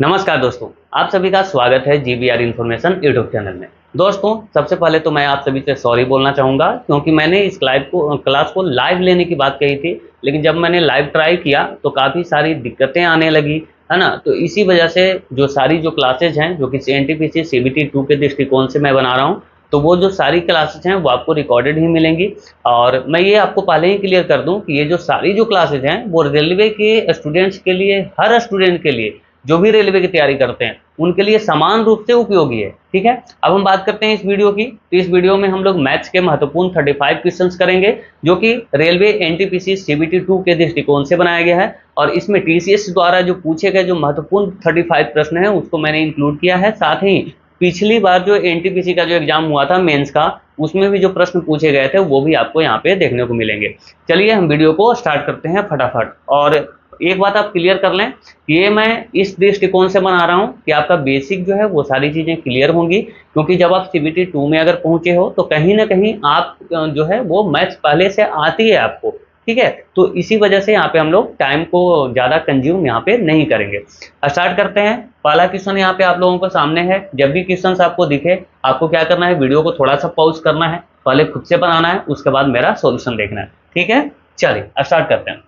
नमस्कार दोस्तों, आप सभी का स्वागत है जीबीआर इन्फॉर्मेशन यूट्यूब चैनल में। दोस्तों, सबसे पहले तो मैं आप सभी से सॉरी बोलना चाहूँगा क्योंकि मैंने इस क्लास को लाइव लेने की बात कही थी, लेकिन जब मैंने लाइव ट्राई किया तो काफ़ी सारी दिक्कतें आने लगी, है ना। तो इसी वजह से जो सारी जो क्लासेज हैं, जो कि एनटीपीसी सीबीटी 2 के दृष्टिकोण से मैं बना रहा हूँ, तो वो जो सारी क्लासेज हैं वो आपको रिकॉर्डेड ही मिलेंगी। और मैं ये आपको पहले ही क्लियर कर दूँ कि ये जो सारी जो क्लासेज हैं वो रेलवे के स्टूडेंट्स के लिए, हर स्टूडेंट के लिए जो भी रेलवे की तैयारी करते हैं उनके लिए समान रूप से उपयोगी है। ठीक है, अब हम बात करते हैं इस वीडियो की। तो इस वीडियो में हम लोग मैथ्स के महत्वपूर्ण 35 क्वेश्चंस करेंगे, जो कि रेलवे एनटीपीसी सीबीटी 2 के दृष्टिकोण से बनाया गया है। और इसमें टीसीएस द्वारा जो पूछे गए जो महत्वपूर्ण 35 प्रश्न है उसको मैंने इंक्लूड किया है। साथ ही पिछली बार जो एनटीपीसी का जो एग्जाम हुआ था मेंस का, उसमें भी जो प्रश्न पूछे गए थे वो भी आपको यहाँ पे देखने को मिलेंगे। चलिए हम वीडियो को स्टार्ट करते हैं फटाफट। और एक बात आप क्लियर कर लें, ये मैं इस दृष्टिकोण से बना रहा हूँ कि आपका बेसिक जो है वो सारी चीज़ें क्लियर होंगी, क्योंकि जब आप सीबीटी 2 में अगर पहुंचे हो तो कहीं ना कहीं आप जो है वो मैथ्स पहले से आती है आपको। ठीक है, तो इसी वजह से यहाँ पे हम लोग टाइम को ज़्यादा कंज्यूम यहाँ पे नहीं करेंगे। स्टार्ट करते हैं। पहला क्वेश्चन यहाँ पे आप लोगों को सामने है। जब भी क्वेश्चन आपको दिखे आपको क्या करना है, वीडियो को थोड़ा सा पॉज करना है, पहले खुद से बनाना है, उसके बाद मेरा सोल्यूशन देखना है। ठीक है, चलिए स्टार्ट करते हैं।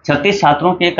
36 छात्रों के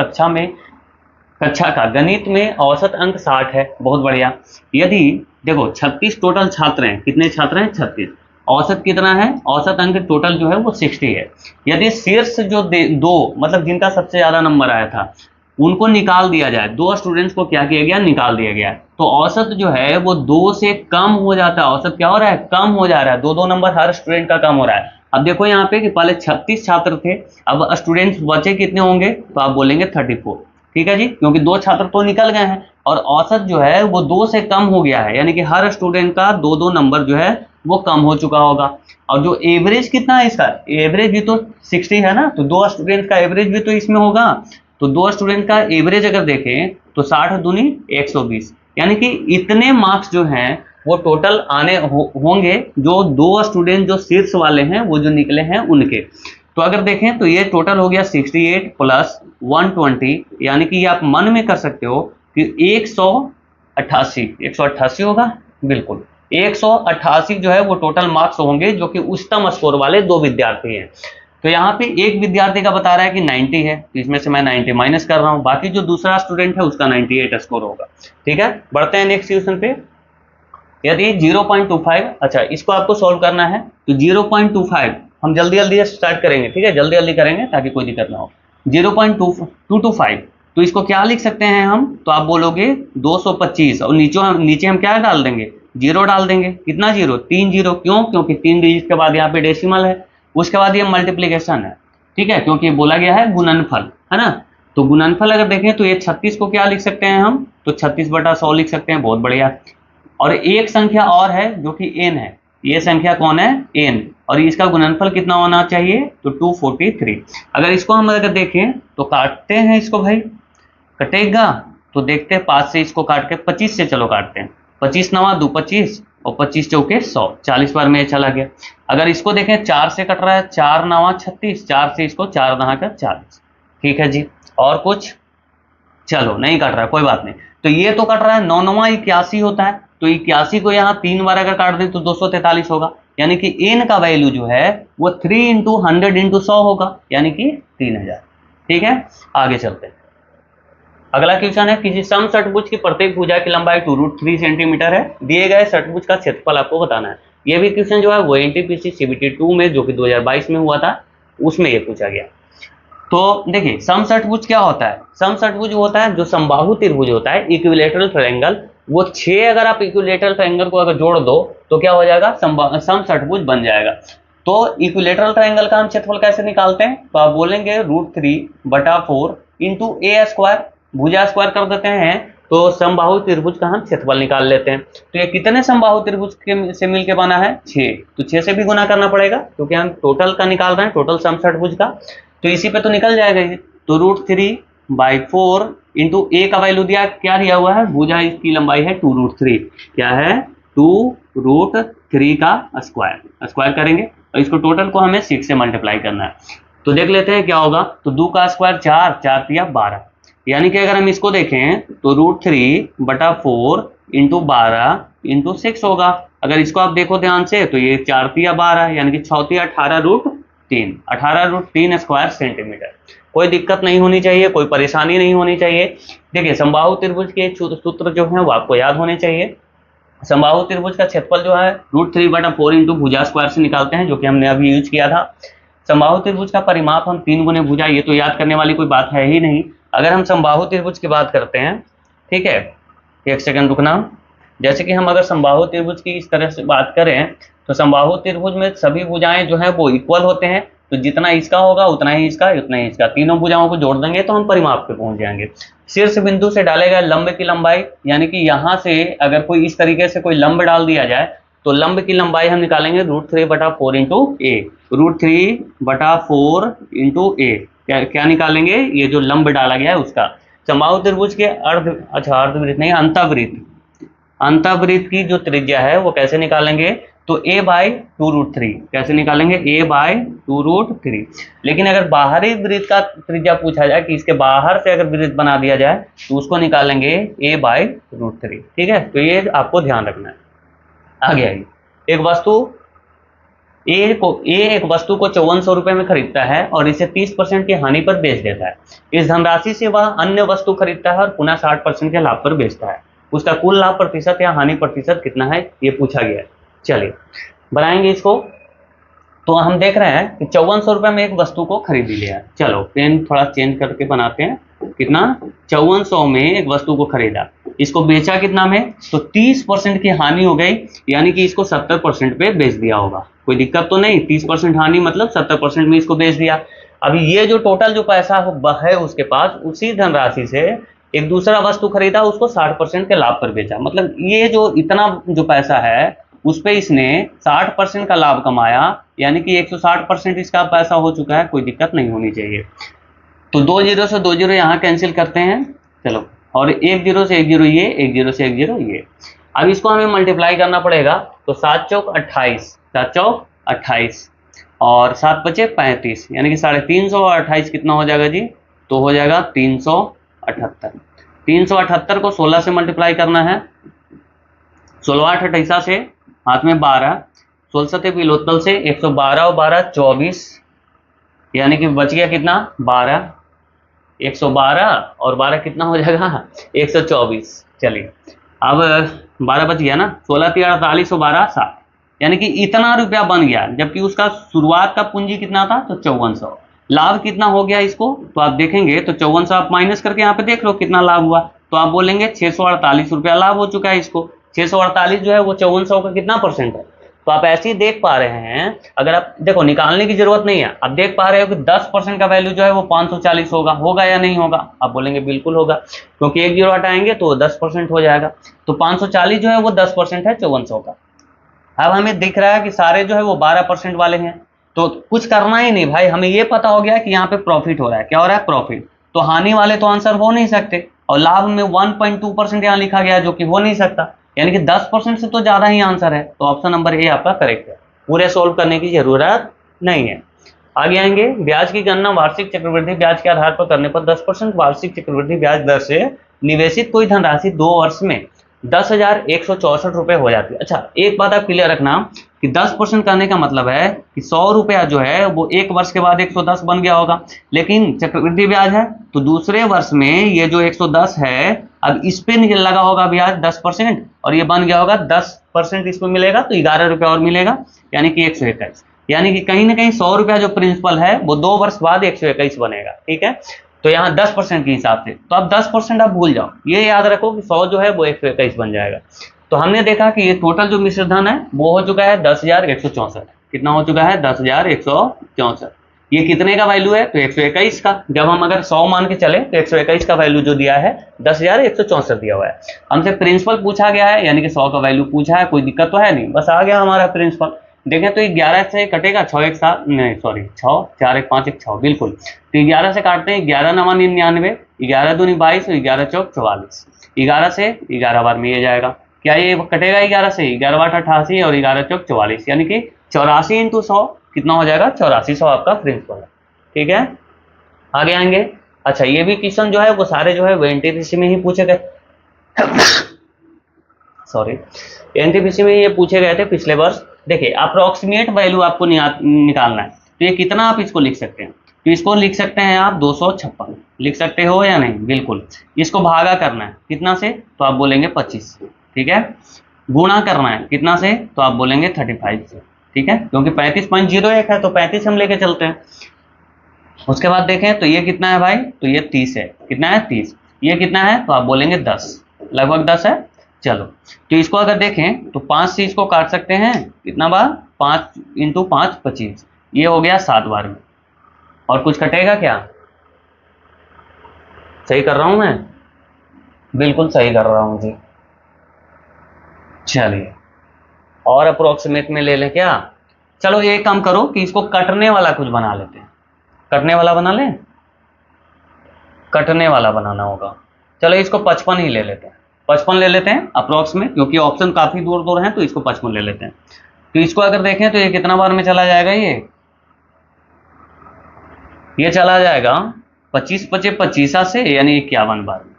कक्षा का गणित में औसत अंक 60 है। बहुत बढ़िया। यदि देखो 36 टोटल छात्र हैं, कितने छात्र हैं? 36। औसत कितना है? औसत अंक टोटल जो है वो 60 है। यदि शीर्ष जो दो, मतलब जिनका सबसे ज्यादा नंबर आया था, उनको निकाल दिया जाए, दो स्टूडेंट्स को क्या किया गया? निकाल दिया गया, तो औसत जो है वो 2 से कम हो जाता है। औसत क्या हो रहा है? कम हो जा रहा है। दो नंबर हर स्टूडेंट का कम हो रहा है। अब देखो यहाँ पे कि पहले 36 छात्र थे, अब स्टूडेंट्स बचे कितने होंगे? तो आप बोलेंगे 34। ठीक है जी, क्योंकि 2 छात्र तो निकल गए हैं और औसत जो है वो 2 से कम हो गया है, यानी कि हर स्टूडेंट का 2 नंबर जो है वो कम हो चुका होगा। और जो एवरेज कितना है इसका? एवरेज भी तो 60 है ना, तो 2 स्टूडेंट का एवरेज भी तो इसमें होगा। तो 2 स्टूडेंट का एवरेज अगर देखें तो 60 दूनी 120, यानी कि इतने मार्क्स जो हैं वो टोटल आने होंगे जो 2 स्टूडेंट जो शीर्ष वाले हैं वो जो निकले हैं उनके। तो अगर देखें तो ये टोटल हो गया 68 प्लस 120, यानी कि ये आप मन में कर सकते हो कि 188 होगा। बिल्कुल 188 जो है वो टोटल मार्क्स होंगे, जो कि उच्चतम स्कोर वाले 2 विद्यार्थी हैं। तो यहाँ पे एक विद्यार्थी का बता रहा है कि 90 है, तो इसमें से मैं 90 माइनस कर रहा हूँ, बाकी जो दूसरा स्टूडेंट है उसका 98 स्कोर होगा। ठीक है, बढ़ते हैं नेक्स्ट क्वेश्चन पे। यदि 0.25, अच्छा इसको आपको सॉल्व करना है, तो 0.25 हम जल्दी जल्दी स्टार्ट करेंगे। ठीक है, जल्दी जल्दी करेंगे ताकि कोई दिक्कत ना हो। 0.225, तो इसको क्या लिख सकते हैं हम? तो आप बोलोगे 225, और नीचे हम क्या डाल देंगे? 0 डाल देंगे। कितना 0? 3 0। क्यों? क्योंकि 3 डिजिट के बाद यहाँ पे डेसिमल है, उसके बाद ये मल्टीप्लीकेशन है। ठीक है, क्योंकि बोला गया है गुणनफल, है ना। तो गुणनफल अगर देखें तो ये 36 को क्या लिख सकते हैं हम? तो 36/100 लिख सकते हैं। बहुत बढ़िया। और एक संख्या और है जो कि n है। ये संख्या कौन है? n। और इसका गुणनफल कितना होना चाहिए? तो 243। अगर इसको हम अगर देखें तो काटते हैं इसको, भाई कटेगा तो देखते हैं 5 से इसको काट के 25 से चलो काटते हैं। 25 9 2 25 और 25 चौके 100, 40 बार में चला गया। अगर इसको देखें 4 से कट रहा है, 4 9 36, 4 से इसको 4 9 40। ठीक है जी, और कुछ? चलो नहीं कट रहा है, कोई बात नहीं। तो ये तो कट रहा है। 9 9 81 होता है, तो 81 को यहाँ 3 बार अगर काट दें तो 243 होगा, यानी कि n का वैल्यू जो है वो 3 × 100 × 100 होगा, यानी कि 3000। ठीक है, आगे चलते हैं। अगला क्वेश्चन है, किसी सम षटभुज की प्रत्येक भुजा की लंबाई 2√3 सेंटीमीटर है, दिए गए षटभुज का क्षेत्रफल आपको बताना है। ये भी क्वेश्चन जो है वो एनटीपीसी सीबीटी 2 में, जो कि 2022 में हुआ था, उसमें ये पूछा गया। तो देखिए सम षटभुज क्या होता है? सम षटभुज होता है जो समबाहु त्रिभुज होता है, इक्विलैटरल ट्रायंगल। वो 6 अगर आप इक्विलैटरल ट्रायंगल को अगर जोड़ दो तो क्या हो जाएगा? सम षटभुज बन जाएगा। तो इक्विलैटरल ट्रायंगल का हम क्षेत्रफल कैसे निकालते हैं? तो आप बोलेंगे √3/4 × a², भुजा स्क्वायर कर देते हैं, तो समबाहु त्रिभुज का हम क्षेत्रफल निकाल लेते हैं। तो ये कितने समबाहु त्रिभुज से मिलकर बना है? 6। तो 6 से भी गुना करना पड़ेगा क्योंकि हम टोटल का निकाल रहे हैं, टोटल सम षटभुज का। तो इसी पे तो निकल जाएगा ये। तो √3/4 × a का वैल्यू दिया, क्या दिया हुआ है? भुजा इसकी लंबाई है 2√3, क्या है? 2√3 का स्क्वायर करेंगे, और इसको टोटल को हमें 6 से मल्टीप्लाई करना है। तो देख लेते हैं क्या होगा। तो 2 का स्क्वायर 4, 4 × 12, यानी कि अगर हम इसको देखें तो √3/4 इंटू 12 × 6 होगा। अगर इसको आप देखो ध्यान से तो ये 4 तिया 12 यानी कि 6 तिया 18√3, 18√3 स्क्वायर सेंटीमीटर। कोई दिक्कत नहीं होनी चाहिए, कोई परेशानी नहीं होनी चाहिए। देखिए समबाहु त्रिभुज के सूत्र जो है वो आपको याद होने चाहिए। समबाहु त्रिभुज का क्षेत्रफल जो है √3/4 इंटू भुजा स्क्वायर से निकालते हैं, जो कि हमने अभी यूज किया था। समबाहु त्रिभुज का परिमाप हम 3 गुने भुजा, ये तो याद करने वाली कोई बात है ही नहीं। अगर हम समबाहु त्रिभुज की बात करते हैं, ठीक है, एक सेकंड रुकना। जैसे कि हम अगर समबाहु त्रिभुज की इस तरह से बात करें तो समबाहु त्रिभुज में सभी भुजाएं जो है वो इक्वल होते हैं, तो जितना इसका होगा उतना ही इसका, उतना ही इसका, तीनों भुजाओं को जोड़ देंगे तो हम परिमाप पे पहुंच जाएंगे। शीर्ष बिंदु से डाले गए लंब की लंबाई, यानी कि यहाँ से अगर कोई इस तरीके से कोई लंब डाल दिया जाए तो लंब की लंबाई हम निकालेंगे √3/4 इंटू ए, √3/4 इंटू ए, क्या निकालेंगे, ये जो लंब डाला गया है उसका। समबाहु त्रिभुज के अर्धवृत्त नहीं, अंतःवृत्त की जो त्रिज्या है वो कैसे निकालेंगे, तो a/2√3 कैसे निकालेंगे, a/2√3। लेकिन अगर बाहरी वृत्त का त्रिज्या पूछा जाए कि इसके बाहर से अगर वृत्त बना दिया जाए तो उसको निकालेंगे a/√3। ठीक है, तो ये आपको ध्यान रखना है। आगे आइए, एक वस्तु को 5400 रुपए में खरीदता है और इसे 30% की हानि पर बेच देता है। इस धनराशि से वह अन्य वस्तु खरीदता है और पुनः 60% के लाभ पर बेचता है। उसका कुल लाभ प्रतिशत या हानि प्रतिशत कितना है, ये पूछा गया है। चलिए बनाएंगे इसको। तो हम देख रहे हैं कि 5400 रुपए में एक वस्तु को खरीद लिया। चलो पेन थोड़ा चेंज करके बनाते हैं। कितना, 5400 में एक वस्तु को खरीदा, इसको बेचा कितना में, तो 30% की हानि हो गई, यानी कि इसको 70% पे बेच दिया होगा। कोई दिक्कत तो नहीं, 30% हानि मतलब 70% में इसको बेच दिया। अभी ये जो टोटल जो पैसा है उसके पास, उसी धनराशि से एक दूसरा वस्तु खरीदा, उसको 60% के लाभ पर बेचा। मतलब ये जो इतना जो पैसा है उस पे इसने 60% का लाभ कमाया, यानी कि 160% इसका पैसा हो चुका है। कोई दिक्कत नहीं होनी चाहिए। तो 2 0 से 2 0 यहाँ कैंसिल करते हैं, चलो, और 1 0 से 1 0 ये, 1 0 से 1 0 ये। अब इसको हमें मल्टीप्लाई करना पड़ेगा, तो 7 चौक 28, 7 चौक 28 और 7 बचे 35, यानी कि 350 और 28 कितना हो जाएगा जी, तो हो जाएगा 378। 378 को 16 से मल्टीप्लाई करना है, 16 8 28 से हाथ में 12, 16 पिलोत्तल से 112 और 12 24, यानी कि बच गया कितना 12, 112 और 12 कितना हो जाएगा 124। चलिए अब 12 बच गया ना, 16 3 48 और 12 7, यानी कि इतना रुपया बन गया, जबकि उसका शुरुआत का पूंजी कितना था, तो 5400। लाभ कितना हो गया इसको, तो आप देखेंगे तो 5400 आप माइनस करके यहाँ पे देख लो कितना लाभ हुआ, तो आप बोलेंगे 648 रुपया लाभ हो चुका है इसको। 648 जो है वो 5400 का कितना परसेंट है, तो आप ऐसे ही देख पा रहे हैं। अगर आप देखो निकालने की जरूरत नहीं है, आप देख पा रहे हो कि 10% का वैल्यू जो है वो 540 होगा या नहीं होगा, आप बोलेंगे बिल्कुल होगा, क्योंकि 1 0 हटाएंगे तो 10% हो जाएगा। तो 540 जो है वो 10% है 5400 का। अब हमें दिख रहा है कि सारे जो है वो 12% वाले हैं, तो कुछ करना ही नहीं भाई, हमें ये पता हो गया कि यहाँ पे प्रॉफिट हो रहा है। क्या हो रहा है, प्रॉफिट। तो हानि वाले तो आंसर हो नहीं सकते, और लाभ में 1.2% यहाँ लिखा गया जो कि हो नहीं सकता, यानी कि 10% से तो ज्यादा ही आंसर है। तो ऑप्शन नंबर ए आपका करेक्ट है, पूरे सोल्व करने की जरूरत नहीं है। आगे आएंगे, ब्याज की गणना वार्षिक चक्रवृद्धि ब्याज के आधार पर करने पर 10% वार्षिक चक्रवृद्धि ब्याज दर से निवेशित कोई धनराशि 2 वर्ष में 10,164 रुपए हो जाती है। अच्छा एक बात आप क्लियर रखना कि 10% करने का मतलब है कि 100 रुपया जो है वो 1 वर्ष के बाद 110 बन गया होगा, लेकिन चक्रवृद्धि ब्याज है तो दूसरे वर्ष में ये जो 110 है अब इस पे लगा होगा ब्याज 10% और ये बन गया होगा 10% इसको मिलेगा, तो 11 रुपया और मिलेगा, यानी कि 121। यानी कि कहीं ना कहीं 100 रुपया जो प्रिंसिपल है वो 2 वर्ष बाद 121 बनेगा। ठीक है, तो यहाँ 10% के हिसाब से, तो अब 10% आप भूल जाओ, ये याद रखो कि 100 जो है वो 121 बन जाएगा। तो हमने देखा कि ये टोटल जो मिश्र धन है वो हो चुका है 10,164। कितना हो चुका है, 10,164। ये कितने का वैल्यू है, तो 121 का। जब हम अगर 100 मान के चले तो 121 का वैल्यू जो दिया है 10,164 दिया हुआ है। हमसे प्रिंसिपल पूछा गया है, यानी कि 100 का वैल्यू पूछा है, कोई दिक्कत तो है नहीं, बस आ गया हमारा प्रिंसिपल। देखें तो 11 से कटेगा 6 1 7 नहीं सॉरी 6 4 1 5 1 6 बिल्कुल। तो 11 से काटते हैं 11 9 99, 11 दूनी 22, 11 चौक 44। 11 से 11 बार में ये जाएगा, क्या ये कटेगा 11 से, 11 8 88 और 11 चौक 44, यानी कि 84 × 100 कितना हो जाएगा, 8400 आपका प्रिंसिपल है। ठीक है, आगे आएंगे, अच्छा, ये भी क्वेश्चन जो है वो सारे जो है वो एनटीपीसी में ही पूछे गए, सॉरी, एनटीपीसी में ये पूछे गए थे पिछले वर्ष। देखिए अप्रोक्सीमेट वैल्यू आपको निकालना है, तो ये कितना आप इसको लिख सकते हैं, तो इसको लिख सकते हैं आप 256 लिख सकते हो या नहीं, बिल्कुल। इसको भागा करना है कितना से, तो आप बोलेंगे 25 से, ठीक है। गुणा करना है कितना से, तो आप बोलेंगे 35 से, ठीक है, क्योंकि 35.01 है तो 35 हम लेके चलते हैं। उसके बाद देखें तो ये कितना है भाई, तो ये 30 है, कितना है 30, ये कितना है, तो आप बोलेंगे 10, लगभग 10 है। चलो, तो इसको अगर देखें तो 5 से इसको काट सकते हैं, कितना बार, 5 इंटू 5 25, ये हो गया 7 बार में। और कुछ कटेगा क्या, सही कर रहा हूं मैं, बिल्कुल सही कर रहा हूं जी। चलिए और अप्रोक्सीमेट में ले लें क्या, चलो ये काम करो कि इसको कटने वाला कुछ बना लेते हैं, कटने वाला बना लें, कटने वाला बनाना होगा। चलो इसको 55 ही ले लेते हैं, 55 ले लेते हैं अप्रोक्सीमेट, क्योंकि ऑप्शन काफी दूर दूर हैं तो इसको 55 ले लेते हैं। तो इसको अगर देखें तो ये कितना बार में चला जाएगा, ये चला जाएगा 25 पचे 25 से, यानी 51 बार में।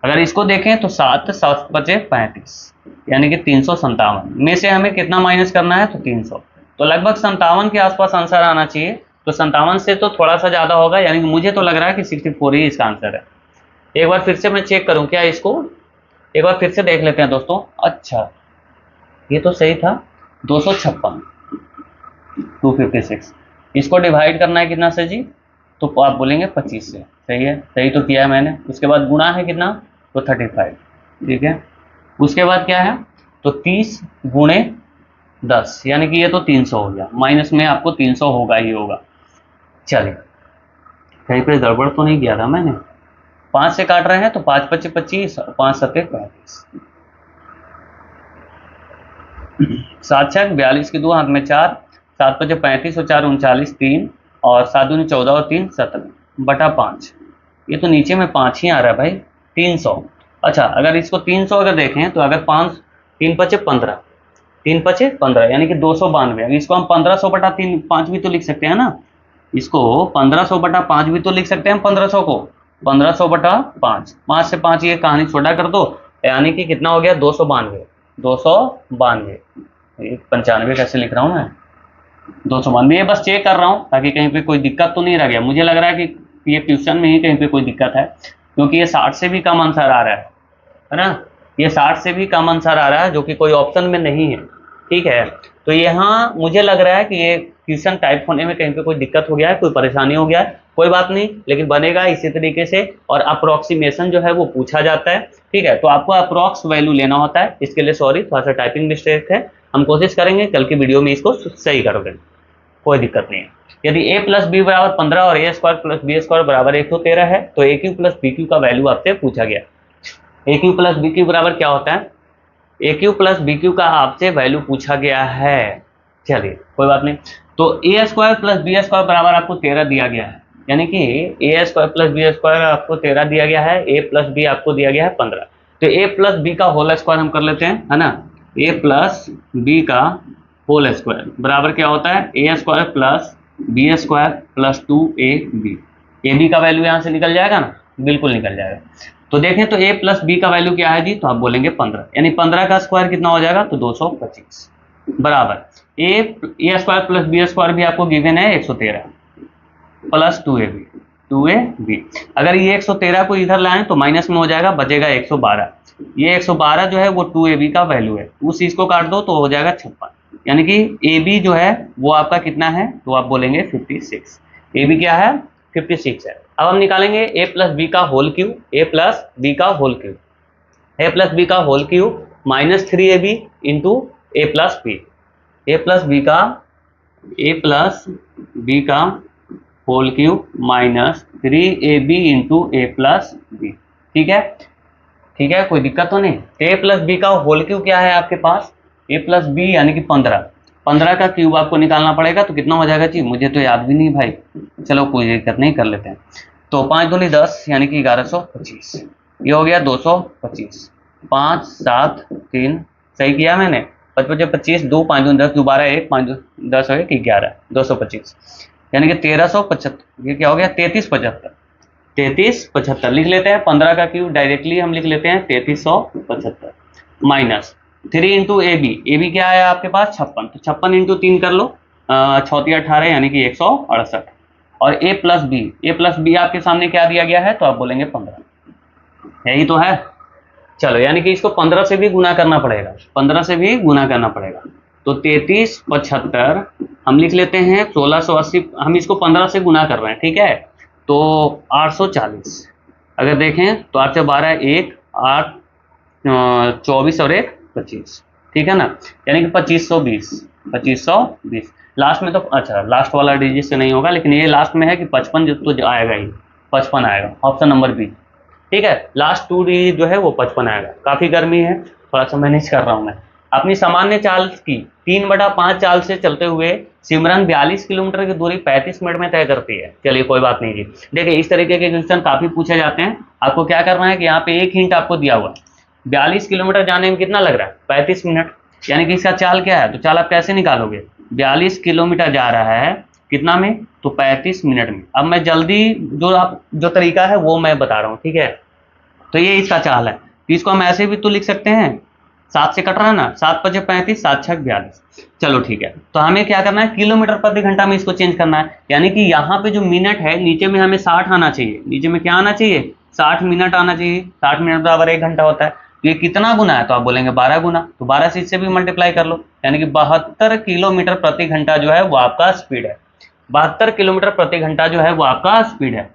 अगर इसको देखें तो 7 7 पचे 35, यानी कि 357 में से हमें कितना माइनस करना है, तो 300, तो लगभग 57 के आसपास आंसर आना चाहिए। तो 57 से तो थोड़ा सा ज्यादा होगा, यानी कि मुझे तो लग रहा है कि 64 ही इसका आंसर है। एक बार फिर से मैं चेक करूं क्या इसको, एक बार फिर से देख लेते हैं दोस्तों। अच्छा ये तो सही था, 256 256, इसको डिवाइड करना है कितना से जी, तो आप बोलेंगे 25 से, सही है, सही तो किया है मैंने। उसके बाद गुणा है कितना, तो 35, ठीक है। उसके बाद क्या है, तो 30 गुणे 10, यानी कि ये तो 300 हो गया, माइनस में आपको 300 होगा ही होगा। चलिए कहीं पे गड़बड़ तो नहीं किया था मैंने, 5 से काट रहे हैं तो 5 पचे 25 और 5 सत्ते 35, 7 छक 42 की 2 हाथ में 4, 7 पचे 35 और 4 39 3, और 7 दूनी 14 और 3 17 बटा 5, ये तो नीचे में 5 ही आ रहा है भाई, 300। अच्छा अगर इसको 300 अगर देखें तो अगर 5 3 पचे 15, 3 पचे 15 यानी कि 292, इसको हम 1500 बटा 3 5 भी तो लिख सकते हैं ना, इसको 1500 बटा 5 भी तो लिख सकते हैं हम, 1500 को 1500 बटा 5, 5 से 5 ये कहानी छोटा कर दो, यानी कि कितना हो गया 292, 292, 95 कैसे लिख रहा हूं मैं, 292, ये बस चेक कर रहा हूं ताकि कहीं पे कोई दिक्कत तो नहीं रह गया। मुझे लग रहा है कि ये क्वेश्चन में ही कहीं पे कोई दिक्कत है, क्योंकि ये 60 से भी कम आंसर आ रहा है ना, ये 60 से भी कम आंसर आ रहा है जो कि कोई ऑप्शन में नहीं है, ठीक है। तो यहाँ मुझे लग रहा है कि ये क्वेश्चन टाइप होने में कहीं पे कोई दिक्कत हो गया है, कोई परेशानी हो गया है, कोई बात नहीं, लेकिन बनेगा इसी तरीके से। और अप्रोक्सीमेशन जो है वो पूछा जाता है, ठीक है, तो आपको अप्रोक्स वैल्यू लेना होता है, इसके लिए सॉरी थोड़ा सा टाइपिंग मिस्टेक है, हम कोशिश करेंगे कल की वीडियो में इसको सही कर दें, कोई दिक्कत नहीं है। यदि a प्लस बी बराबर 15 और a square plus B square बराबर 113 है तो a cube plus b cube का वैल्यू आपसे पूछा गया। A cube plus b cube बराबर क्या होता है, a cube plus b cube का आपसे वैल्यू पूछा गया है। चलिए कोई बात नहीं, तो ए स्क्वायर प्लस बी स्क्वायर बराबर आपको 13 दिया गया है, यानी कि ए स्क्वायर प्लस बी स्क्वायर आपको 13 दिया गया है, ए प्लस बी आपको दिया गया है 15, तो ए प्लस बी का होल स्क्वायर हम कर लेते हैं, है ना, ए प्लस बी का होल स्क्वायर बराबर क्या होता है, A square plus B square plus 2ab, A B का वैल्यू यहाँ से निकल जाएगा ना, बिल्कुल निकल जाएगा। तो देखें तो a प्लस बी का वैल्यू क्या है जी, तो आप बोलेंगे 15, यानी 15 का स्क्वायर कितना हो जाएगा, तो 225 बराबर ए स्क्वायर प्लस बी स्क्वायर भी आपको गिवन है 113 प्लस 2ab। अगर ये 113 को इधर लाएं तो माइनस में हो जाएगा, बचेगा 112, ये 112 जो है वो 2ab का वैल्यू है, उस चीज को काट दो तो हो जाएगा 56, यानी कि ab जो है वो आपका कितना है, तो आप बोलेंगे 56, ab क्या है 56 है। अब हम निकालेंगे a प्लस बी का whole cube, A plus B का whole cube, A plus B का whole cube minus 3ab into A plus B, A plus B का whole cube minus 3ab into A plus B, ठीक है, ठीक है, कोई दिक्कत तो नहीं। ए प्लस बी का होल क्यूब क्या है आपके पास, ए प्लस बी यानी कि 15 का क्यूब आपको निकालना पड़ेगा, तो कितना हो जाएगा जी, मुझे तो याद भी नहीं भाई, चलो कोई दिक्कत नहीं, कर लेते हैं। तो 5 दूनी 10 यानी कि 1125, ये हो गया 225, 5 7 3, सही किया मैंने, 5 5 25 2 5 दूनी 10 दोबारा 1 5 10 हो गया कि 11 225, यानी कि 1375, ये क्या हो गया 3375, 3375 लिख लेते हैं, 15 का क्यूब डायरेक्टली हम लिख लेते हैं 3375 माइनस 3 इंटू ए बी क्या है आपके पास 56, तो 56 इंटू 3 कर लो, 6 18 यानी कि 168, और ए प्लस बी आपके सामने क्या दिया गया है, तो आप बोलेंगे 15, यही तो है। चलो यानी कि इसको 15 से भी गुना करना पड़ेगा, 15 से भी गुना करना पड़ेगा, तो 3375 हम लिख लेते हैं 1680, हम इसको 15 से गुना कर रहे हैं, ठीक है, तो 840, अगर देखें तो 8 से 12 1 8 24 और 1 25, ठीक है ना, यानी कि 2520 लास्ट में, तो अच्छा लास्ट वाला डिजिट से नहीं होगा, लेकिन ये लास्ट में है कि 55 तो आएगा ही, 55 आएगा, ऑप्शन नंबर बी, ठीक है, लास्ट 2 डिजिट जो है वो 55 आएगा। काफी गर्मी है, थोड़ा सा मैनेज कर रहा हूं मैं। अपनी सामान्य चाल की 3/5 चाल से चलते हुए सिमरन 42 किलोमीटर की दूरी 35 मिनट में तय करती है। चलिए कोई बात नहीं जी, देखिए इस तरीके के क्वेश्चन काफी पूछे जाते हैं। आपको क्या करना है कि यहाँ पे एक हिंट आपको दिया हुआ, 42 किलोमीटर जाने में कितना लग रहा है, 35 मिनट, यानी कि इसका चाल क्या है, तो चाल आप कैसे निकालोगे, 42 किलोमीटर जा रहा है कितना में, तो 35 मिनट में। अब मैं जल्दी जो तरीका है वो मैं बता रहा हूँ, ठीक है, तो ये इसका चाल है, तो इसको हम ऐसे भी तो लिख सकते हैं, 7 से कट रहा है ना, 7 5 35, 7 6 42, चलो ठीक है, तो हमें क्या करना है, किलोमीटर प्रति घंटा में इसको चेंज करना है, यानी कि यहाँ पे जो मिनट है नीचे में हमें 60 आना चाहिए, नीचे में क्या आना चाहिए, 60 मिनट आना चाहिए, 60 मिनट बराबर 1 घंटा होता है, तो ये कितना गुना है, तो आप बोलेंगे 12 गुना, तो 12 से इससे भी मल्टीप्लाई कर लो, यानी कि 72 किलोमीटर प्रति घंटा जो है वो आपका स्पीड है, 72 किलोमीटर प्रति घंटा जो है वो आपका स्पीड है।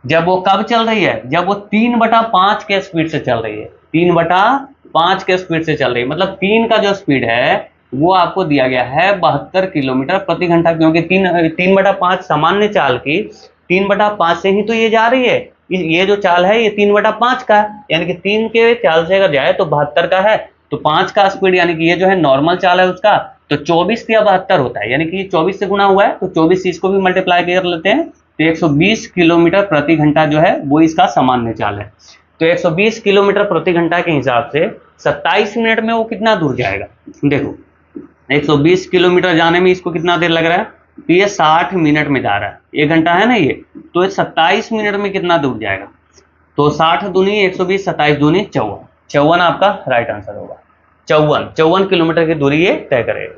जब वो कब चल रही है, जब वो 3/5 के स्पीड से चल रही है, 3/5 के स्पीड से चल रही है, मतलब 3 का जो स्पीड है वो आपको दिया गया है 72 किलोमीटर प्रति घंटा, क्योंकि 3/5 सामान्य चाल की 3/5 से ही तो ये जा रही है, ये जो चाल है ये 3/5 का है, यानी कि 3 के चाल से अगर जाए तो 72 का है, तो 5 का स्पीड, यानी कि ये जो है नॉर्मल चाल है उसका, तो 24 या 72 होता है, यानी कि 24 से गुना हुआ है, तो 24 से इसको भी मल्टीप्लाई कर लेते हैं, तो 120 किलोमीटर प्रति घंटा जो है वो इसका सामान्य चाल है। तो 120 किलोमीटर प्रति घंटा के हिसाब से 27 मिनट में वो कितना दूर जाएगा, देखो 120 किलोमीटर जाने में इसको कितना देर लग रहा है, तो ये 60 मिनट में जा रहा है, 1 घंटा है ना ये, तो 27 मिनट में कितना दूर जाएगा, तो 60 दूनी 120, 27 दूनी 54, 54 आपका राइट आंसर होगा, 54 किलोमीटर की दूरी ये तय करेगा।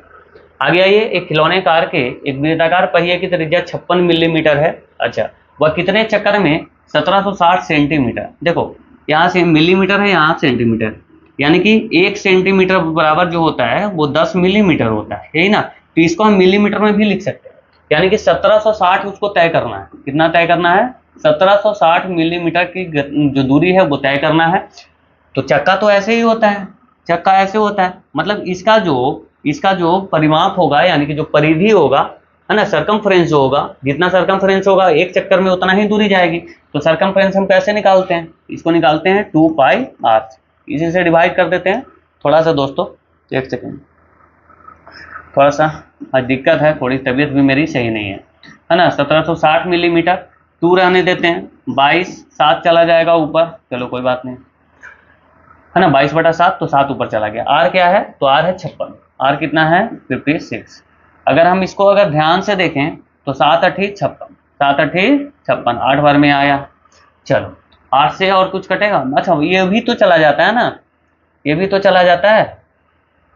आगे आइए, एक खिलौने कार के एक वृत्ताकार पहिए की त्रिज्या 56 मिलीमीटर है, अच्छा वह कितने चक्कर में 1760 सेंटीमीटर, देखो यहाँ से मिलीमीटर है, यहाँ सेंटीमीटर, यानी कि 1 सेंटीमीटर बराबर जो होता है वो 10 मिलीमीटर होता है, यही ना, तो इसको हम मिलीमीटर में भी लिख सकते हैं, यानी कि 1760 उसको तय करना है, कितना तय करना है, 1760 मिलीमीटर की जो दूरी है वो तय करना है। तो चक्का तो ऐसे ही होता है, चक्का ऐसे होता है, मतलब इसका जो परिमाप होगा, यानी कि जो परिधि होगा, है ना, सरकमफ्रेंस जो होगा, जितना सरकमफ्रेंस होगा एक चक्कर में उतना ही दूरी जाएगी, तो सरकमफ्रेंस हम कैसे निकालते हैं, इसको निकालते हैं 2πr, इसी से डिवाइड कर देते हैं, थोड़ा सा दोस्तों एक सेकेंड, थोड़ा सा आज दिक्कत है, थोड़ी तबीयत भी मेरी सही नहीं है ना, 1760 मिलीमीटर, 2 रहने देते हैं, 22 7 चला जाएगा ऊपर, चलो कोई बात नहीं, है ना, 22/7, तो 7 ऊपर चला गया, आर क्या है, तो आर है 56, आर कितना है 56, अगर हम इसको अगर ध्यान से देखें तो 7 8 56, 7 8 56, 8 बार में आया, चलो 8 से और कुछ कटेगा, अच्छा ये भी तो चला जाता है ना, ये भी तो चला जाता है,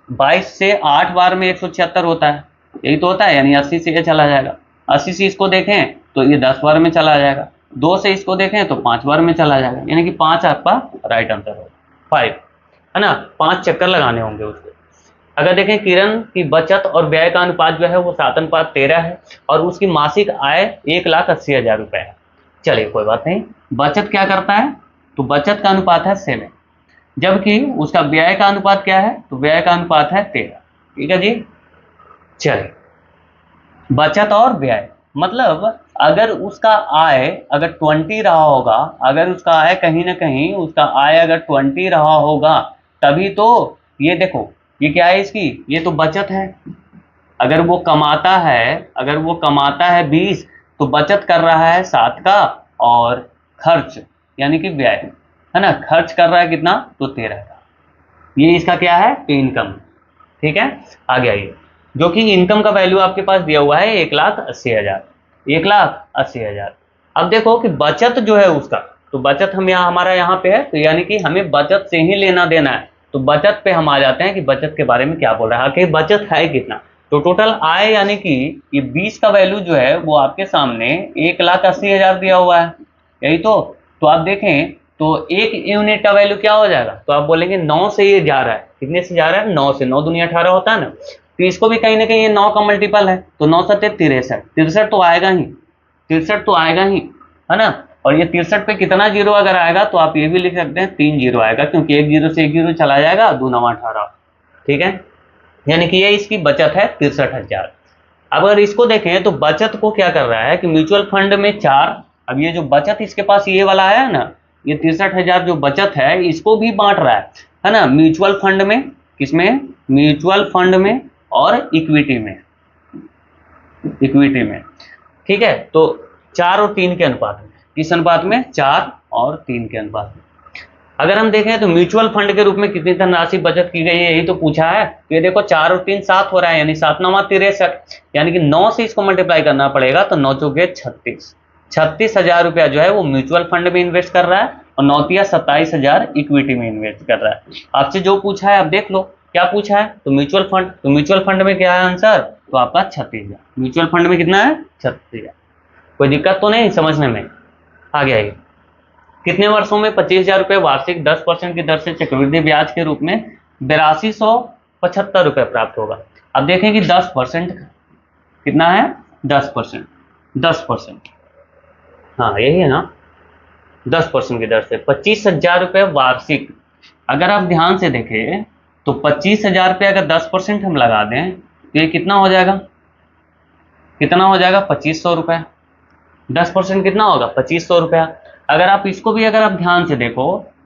22 से 8 बार में 176 होता है, यही तो होता है, यानी 80 से ये चला जाएगा, 80 से इसको देखें तो ये 10 बार में चला जाएगा, 2 से इसको देखें तो 5 बार में चला जाएगा, यानी कि 5 आपका राइट आंसर होगा, 5, है ना, 5 चक्कर लगाने होंगे उसको। अगर देखें किरण की बचत और व्यय का अनुपात जो है वो 7:13 है, और उसकी मासिक आय 1,80,000 रुपए है। चलिए कोई बात नहीं, बचत क्या करता है, तो बचत का अनुपात है 7, जबकि उसका व्यय का अनुपात क्या है, तो व्यय का अनुपात है 13, ठीक है जी। चलिए बचत और व्यय, मतलब अगर उसका आय अगर 20 रहा होगा, अगर उसका आय कहीं ना कहीं उसका आय अगर 20 रहा होगा, तभी तो ये देखो ये क्या है इसकी, ये तो बचत है, अगर वो कमाता है 20, तो बचत कर रहा है 7 का, और खर्च यानी कि व्यय, है ना, खर्च कर रहा है कितना, तो 13 का, ये इसका क्या है, तो इनकम, ठीक है। आगे आइए, जो कि इनकम का वैल्यू आपके पास दिया हुआ है 1,80,000, 1,80,000, अब देखो कि बचत जो है उसका, तो बचत हम यहाँ हमारा यहाँ पे है, तो यानी कि हमें बचत से ही लेना देना है। तो बचत पे हम आ जाते हैं कि बचत के बारे में क्या बोल रहा है, आखिर बचत है कितना। तो टोटल आय यानी कि ये 20 का वैल्यू जो है वो आपके सामने 1,80,000 दिया हुआ है, यही तो आप देखें तो एक यूनिट का वैल्यू क्या हो जाएगा, तो आप बोलेंगे 9 से ये जा रहा है, कितने से जा रहा है, 9 से। 9 दूनी 18 होता है ना, तो इसको भी कहीं ना कहीं ये 9 का मल्टीपल है, तो 9 सत्ते 63, 63 तो आएगा ही, 63 तो आएगा ही, है ना। और ये 63 पे कितना जीरो अगर आएगा तो आप ये भी लिख सकते हैं 3 जीरो आएगा, क्योंकि एक जीरो से एक जीरो चला जाएगा, 2 9 18, ठीक है। यानी कि ये इसकी बचत है 63,000। अब अगर इसको देखें तो बचत को क्या कर रहा है कि म्यूचुअल फंड में 4, अब ये जो बचत इसके पास ये वाला है ना, ये 63,000 जो बचत है इसको भी बांट रहा है ना, म्यूचुअल फंड में, किसमें, म्यूचुअल फंड में और इक्विटी में, इक्विटी में, ठीक है। तो 4 और 3 के अनुपात में, किस अनुपात में, 4 और 3 के अनुपात में। अगर हम देखें तो म्यूचुअल फंड के रूप में कितनी धनराशि बचत की गई है, यही तो पूछा है। तो ये देखो 4 और 3 7 हो रहा है, यानी 7 9 63, यानी कि 9 से इसको मल्टीप्लाई करना पड़ेगा, तो 9 चौके 36, 36,000 रुपया जो है वो म्यूचुअल फंड में इन्वेस्ट कर रहा है, और 9 तिया 27,000 इक्विटी में इन्वेस्ट कर रहा है। आपसे जो पूछा है आप देख लो क्या पूछा है, तो म्यूचुअल फंड, तो म्यूचुअल फंड में क्या है आंसर, तो आपका 36,000, म्यूचुअल फंड में कितना है, 36,000। कोई दिक्कत तो नहीं समझने में, आ गया ये। कितने वर्षों में 25,000 रुपये वार्षिक 10% की दर से चक्रवृद्धि ब्याज के रूप में 8275 रुपये प्राप्त होगा। अब देखें कि 10% कितना है, 10%, 10%, हाँ यही है ना, 10% की दर से 25,000 रुपये वार्षिक। अगर आप ध्यान से देखें तो 25,000 रुपये अगर 10% हम लगा दें तो ये कितना हो जाएगा, कितना हो जाएगा, 2500 रुपये। 10% कितना होगा, 2500 रुपया। अगर आप इसको भी अगर आप ध्यान से देखो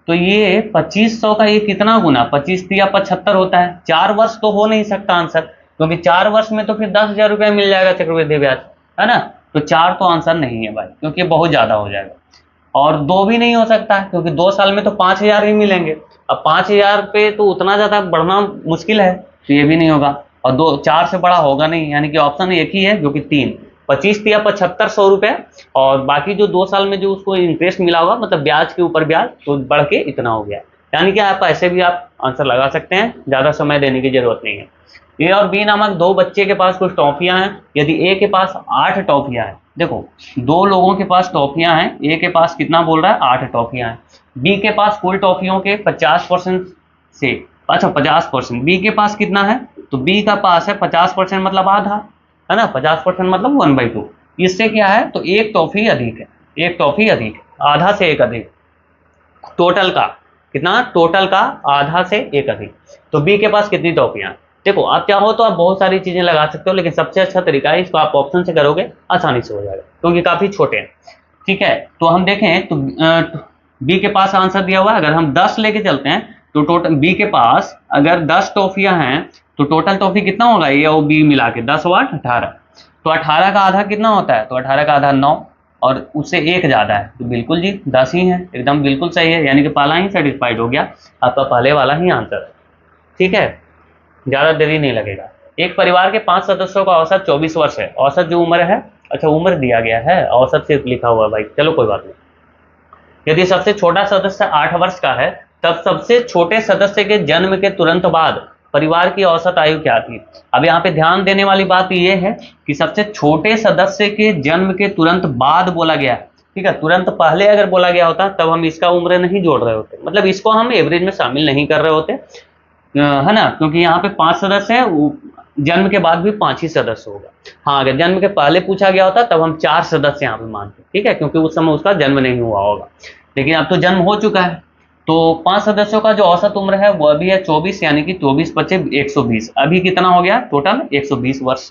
तो ये 2500 का ये कितना गुना, 25 या 75 होता है। 4 वर्ष तो हो नहीं सकता आंसर, क्योंकि 4 वर्ष में तो फिर 10,000 रुपया मिल जाएगा चक्रवृद्धि ब्याज, है ना। तो 4 तो आंसर नहीं है भाई, क्योंकि बहुत ज्यादा हो जाएगा। और 2 भी नहीं हो सकता है, क्योंकि 2 साल में तो 5,000 ही मिलेंगे। अब 5,000 पे तो उतना ज्यादा बढ़ना मुश्किल है, तो ये भी नहीं होगा। और 2 4 से बड़ा होगा नहीं, यानी कि ऑप्शन एक ही है जो कि 3, 25 या 7500 रुपये, और बाकी जो 2 साल में जो उसको इंटरेस्ट मिला होगा, मतलब ब्याज के ऊपर ब्याज, तो बढ़ के इतना हो गया। यानी कि आप ऐसे भी आप आंसर लगा सकते हैं, ज्यादा समय देने की जरूरत नहीं है। ए और बी नामक 2 बच्चे के पास कुछ टॉफियां हैं। यदि ए के पास 8 टॉफियां हैं, देखो 2 लोगों के पास टॉफियां हैं, ए के पास कितना बोल रहा है, 8 टॉफियां हैं। बी के पास कुल टॉफियों के 50% से, अच्छा 50%, बी के पास कितना है, तो बी का पास है 50%, मतलब आधा, है ना, 50% मतलब 1/2। इससे क्या है, तो एक टॉफी अधिक है, एक टॉफी अधिक, आधा से एक अधिक, टोटल का कितना, टोटल का आधा से एक अधिक। तो बी के पास कितनी टॉफियां, देखो आप चाहो तो आप बहुत सारी चीजें लगा सकते हो, लेकिन सबसे अच्छा तरीका है इसको आप ऑप्शन से करोगे, आसानी से हो जाएगा, क्योंकि काफी छोटे हैं, ठीक है। तो हम देखें तो बी के पास आंसर दिया हुआ है, अगर हम 10 लेके चलते हैं तो टोटल बी के पास अगर 10 टॉफियां हैं तो टोटल टॉफी कितना होगा, ए और बी मिला के 10 और 8 18, तो 18 का आधा कितना होता है, तो 18 का आधा 9, और उससे एक ज्यादा है, तो बिल्कुल जी 10 ही है, एकदम बिल्कुल सही है। यानी कि पहला ही सेटिस्फाइड हो गया, आपका पहले वाला ही आंसर, ठीक है, ज्यादा देरी नहीं लगेगा। एक परिवार के 5 सदस्यों का औसत 24 वर्ष है, औसत जो उम्र है, अच्छा उम्र दिया गया है, औसत सिर्फ लिखा हुआ है भाई, चलो कोई बात नहीं। यदि सबसे छोटा सदस्य 8 वर्ष का है, तब सबसे छोटे सदस्य के जन्म के तुरंत बाद परिवार की औसत आयु क्या थी। अब यहाँ पे ध्यान देने वाली बात यह है कि सबसे छोटे सदस्य के जन्म के तुरंत बाद बोला गया है, ठीक है। तुरंत पहले अगर बोला गया होता तब हम इसका उम्र नहीं जोड़ रहे होते, मतलब इसको हम एवरेज में शामिल नहीं कर रहे होते, है ना, क्योंकि यहाँ पे 5 सदस्य है, जन्म के बाद भी 5 ही सदस्य होगा। हाँ अगर जन्म के पहले पूछा गया होता तब हम 4 सदस्य यहाँ पे मानते, ठीक है, क्योंकि उस समय उसका जन्म नहीं हुआ होगा, लेकिन अब तो जन्म हो चुका है। तो 5 सदस्यों का जो औसत उम्र है वो अभी है 24, यानी कि 24 बचे 120, अभी कितना हो गया टोटल 120 वर्ष।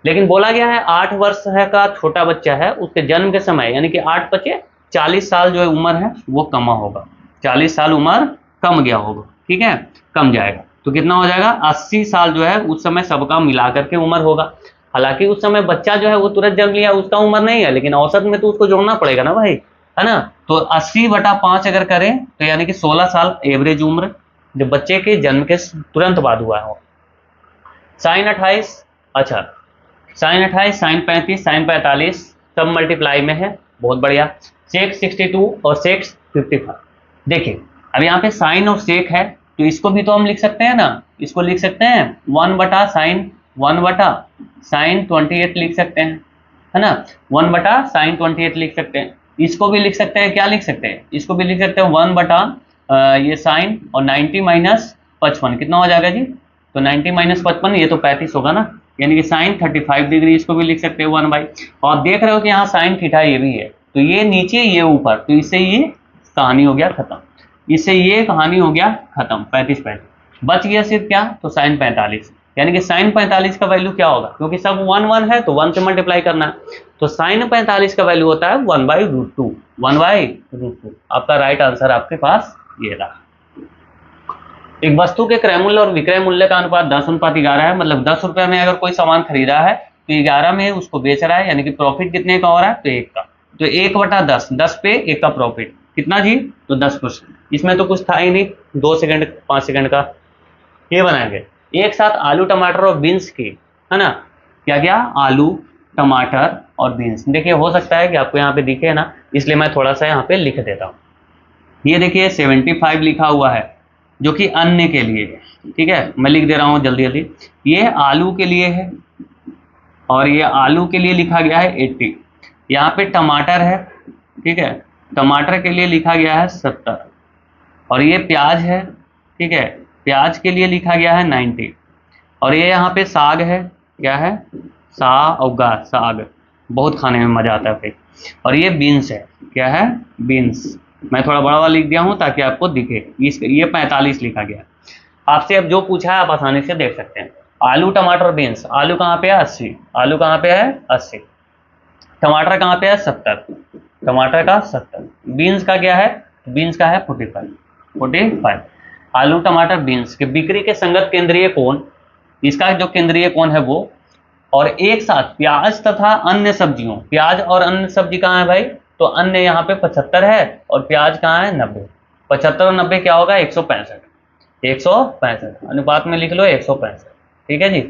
लेकिन बोला गया है 8 वर्ष है का छोटा बच्चा है, उसके जन्म के समय यानी कि 8 बचे 40 साल जो है उम्र है वो कम होगा, 40 साल उम्र कम गया होगा, ठीक है, कम जाएगा। तो कितना हो जाएगा, 80 साल जो है उस समय सबका मिला करके उम्र होगा। हालांकि उस समय बच्चा जो है वो तुरंत जन्म लिया, उसका उम्र नहीं है, लेकिन औसत में तो उसको जोड़ना पड़ेगा ना भाई, है ना। तो 80/5 अगर करें तो यानी कि 16 साल एवरेज उम्र जो बच्चे के जन्म के तुरंत बाद हुआ हो। साइन 28, अच्छा साइन 28, साइन 35, साइन 45 सब मल्टीप्लाई में है, बहुत बढ़िया। सेक 62 और सेक 55। देखिए अब यहाँ पे साइन और सेक है, तो इसको भी तो हम लिख सकते हैं ना, इसको लिख सकते हैं 1/sin 28 लिख सकते हैं, है ना। 1/sin 28 लिख सकते हैं। इसको भी लिख सकते हैं, क्या लिख सकते हैं, इसको भी लिख सकते हैं 1/ये साइन और 90 माइनस 55 कितना हो जाएगा जी, तो 90 माइनस 55 ये तो 35 होगा ना, यानी कि साइन 35 डिग्री, इसको भी लिख सकते हैं 1/। और आप देख रहे हो कि यहाँ साइन थीटा ये भी है, तो ये नीचे ये ऊपर, तो इससे ये कहानी हो गया खत्म, इससे ये कहानी हो गया खत्म। 35 बच गया सिर्फ क्या, तो साइन 45, यानी कि साइन 45 का वैल्यू क्या होगा, क्योंकि सब 1 1 है तो 1 से मल्टीप्लाई करना है, तो साइन 45 का वैल्यू होता है 1/√2। 1/√2 आपका राइट आंसर आपके पास ये रहा। एक वस्तु के क्रय मूल्य और विक्रय मूल्य का अनुपात 10:11 है, मतलब 10 रुपए में अगर कोई सामान खरीदा है तो 11 में उसको बेच रहा है, यानी कि प्रॉफिट कितने का हो रहा है, तो 1 का, तो 1/10, 10 पे 1 का प्रॉफिट कितना जी, तो 10%। इसमें तो कुछ था ही नहीं, 2 सेकंड 5 सेकंड का ये बनाएंगे। एक साथ आलू टमाटर और बीन्स की, है ना, क्या क्या, आलू टमाटर और बीन्स। देखिए हो सकता है कि आपको यहाँ पे दिखे ना, इसलिए मैं थोड़ा सा यहाँ पे लिख देता हूँ। ये देखिए 75 लिखा हुआ है जो कि अन्य के लिए है, ठीक है, मैं लिख दे रहा हूँ जल्दी जल्दी। ये आलू के लिए है और ये आलू के लिए लिखा गया है 80। यहाँ पे टमाटर है, ठीक है, टमाटर के लिए लिखा गया है 70। और ये प्याज है, ठीक है, प्याज के लिए लिखा गया है 90। और ये यहाँ पे साग है, क्या है, साग, बहुत खाने में मजा आता है भाई। और ये बीन्स है, क्या है, बीन्स, मैं थोड़ा बड़ा वाला लिख दिया हूँ ताकि आपको दिखे। ये 45 लिखा गया है। आपसे अब जो पूछा है आप आसानी से देख सकते हैं। आलू टमाटर बीन्स, आलू कहाँ पे है 80, आलू कहाँ पे है 80, टमाटर कहाँ पे है 70, टमाटर का 70, बीन्स का क्या है, बीन्स का है 45। आलू टमाटर बीन्स के बिक्री के संगत केंद्रीय कोण, इसका जो केंद्रीय कोण है वो, और एक साथ प्याज तथा अन्य सब्जियों, प्याज और अन्य सब्जी कहाँ है भाई, तो अन्य यहाँ पे 75 है और प्याज कहाँ है 90। 75 और 90 क्या होगा 165, 165 अनुपात में लिख लो 165, ठीक है जी,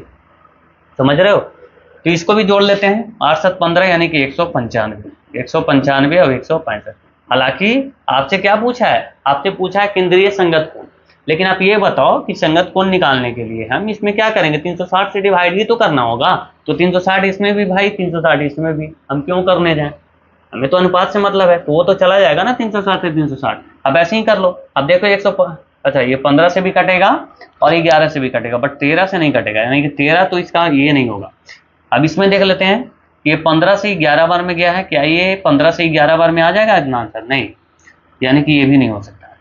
समझ रहे हो। तो इसको भी जोड़ लेते हैं, 8 7 15 यानी कि 195, 195 और 165। हालांकि आपसे क्या पूछा है, आपसे पूछा है केंद्रीय संगत कोण, लेकिन आप ये बताओ कि संगत कोण निकालने के लिए हम इसमें क्या करेंगे, 360 से डिवाइड ही तो करना होगा, तो 360 इसमें भी भाई, 360 इसमें भी, हम क्यों करने जाएं, हमें तो अनुपात से मतलब है, तो वो तो चला जाएगा ना 360 से 360। अब ऐसे ही कर लो, अब देखो 100, अच्छा ये 15 से भी कटेगा और ये 11 से भी कटेगा, बट 13 से नहीं कटेगा, यानी कि 13 तो इसका ये नहीं होगा। अब इसमें देख लेते हैं, ये 15 से 11 बार में गया है, क्या ये 15 से 11 बार में आ जाएगा इतना आंसर, नहीं, यानी कि ये भी नहीं हो सकता है।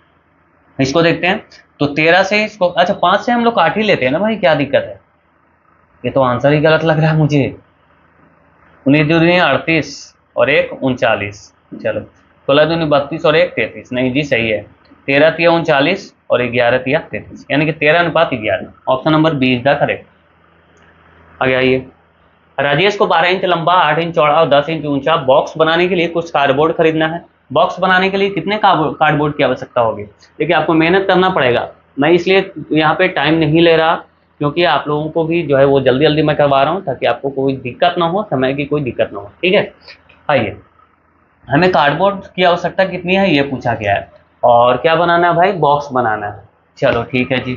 इसको देखते हैं, तो 13 से इसको, अच्छा 5 से हम लोग काट ही लेते हैं ना भाई, क्या दिक्कत है, ये तो आंसर ही गलत लग रहा है मुझे। 19 दूनी 38 और 1 39, चलो 16 दूनी 32 और 1 33, नहीं जी सही है, 13 तिया 39 और 11 तिया 33, यानी कि 13:11, option number b is the correct. आगे आइए, राजेश को 12 इंच लंबा, 8 इंच चौड़ा और 10 इंच ऊंचा बॉक्स बनाने के लिए कुछ कार्डबोर्ड खरीदना है। बॉक्स बनाने के लिए कितने कार्डबोर्ड की आवश्यकता होगी, देखिए आपको मेहनत करना पड़ेगा, मैं इसलिए यहाँ पे टाइम नहीं ले रहा क्योंकि आप लोगों को भी जो है वो जल्दी जल्दी मैं करवा रहा हूँ ताकि आपको कोई दिक्कत ना हो, समय की कोई दिक्कत ना हो, ठीक है। आइए, हमें कार्डबोर्ड की आवश्यकता कितनी है ये पूछा गया है, और क्या बनाना है भाई, बॉक्स बनाना है। चलो ठीक है जी,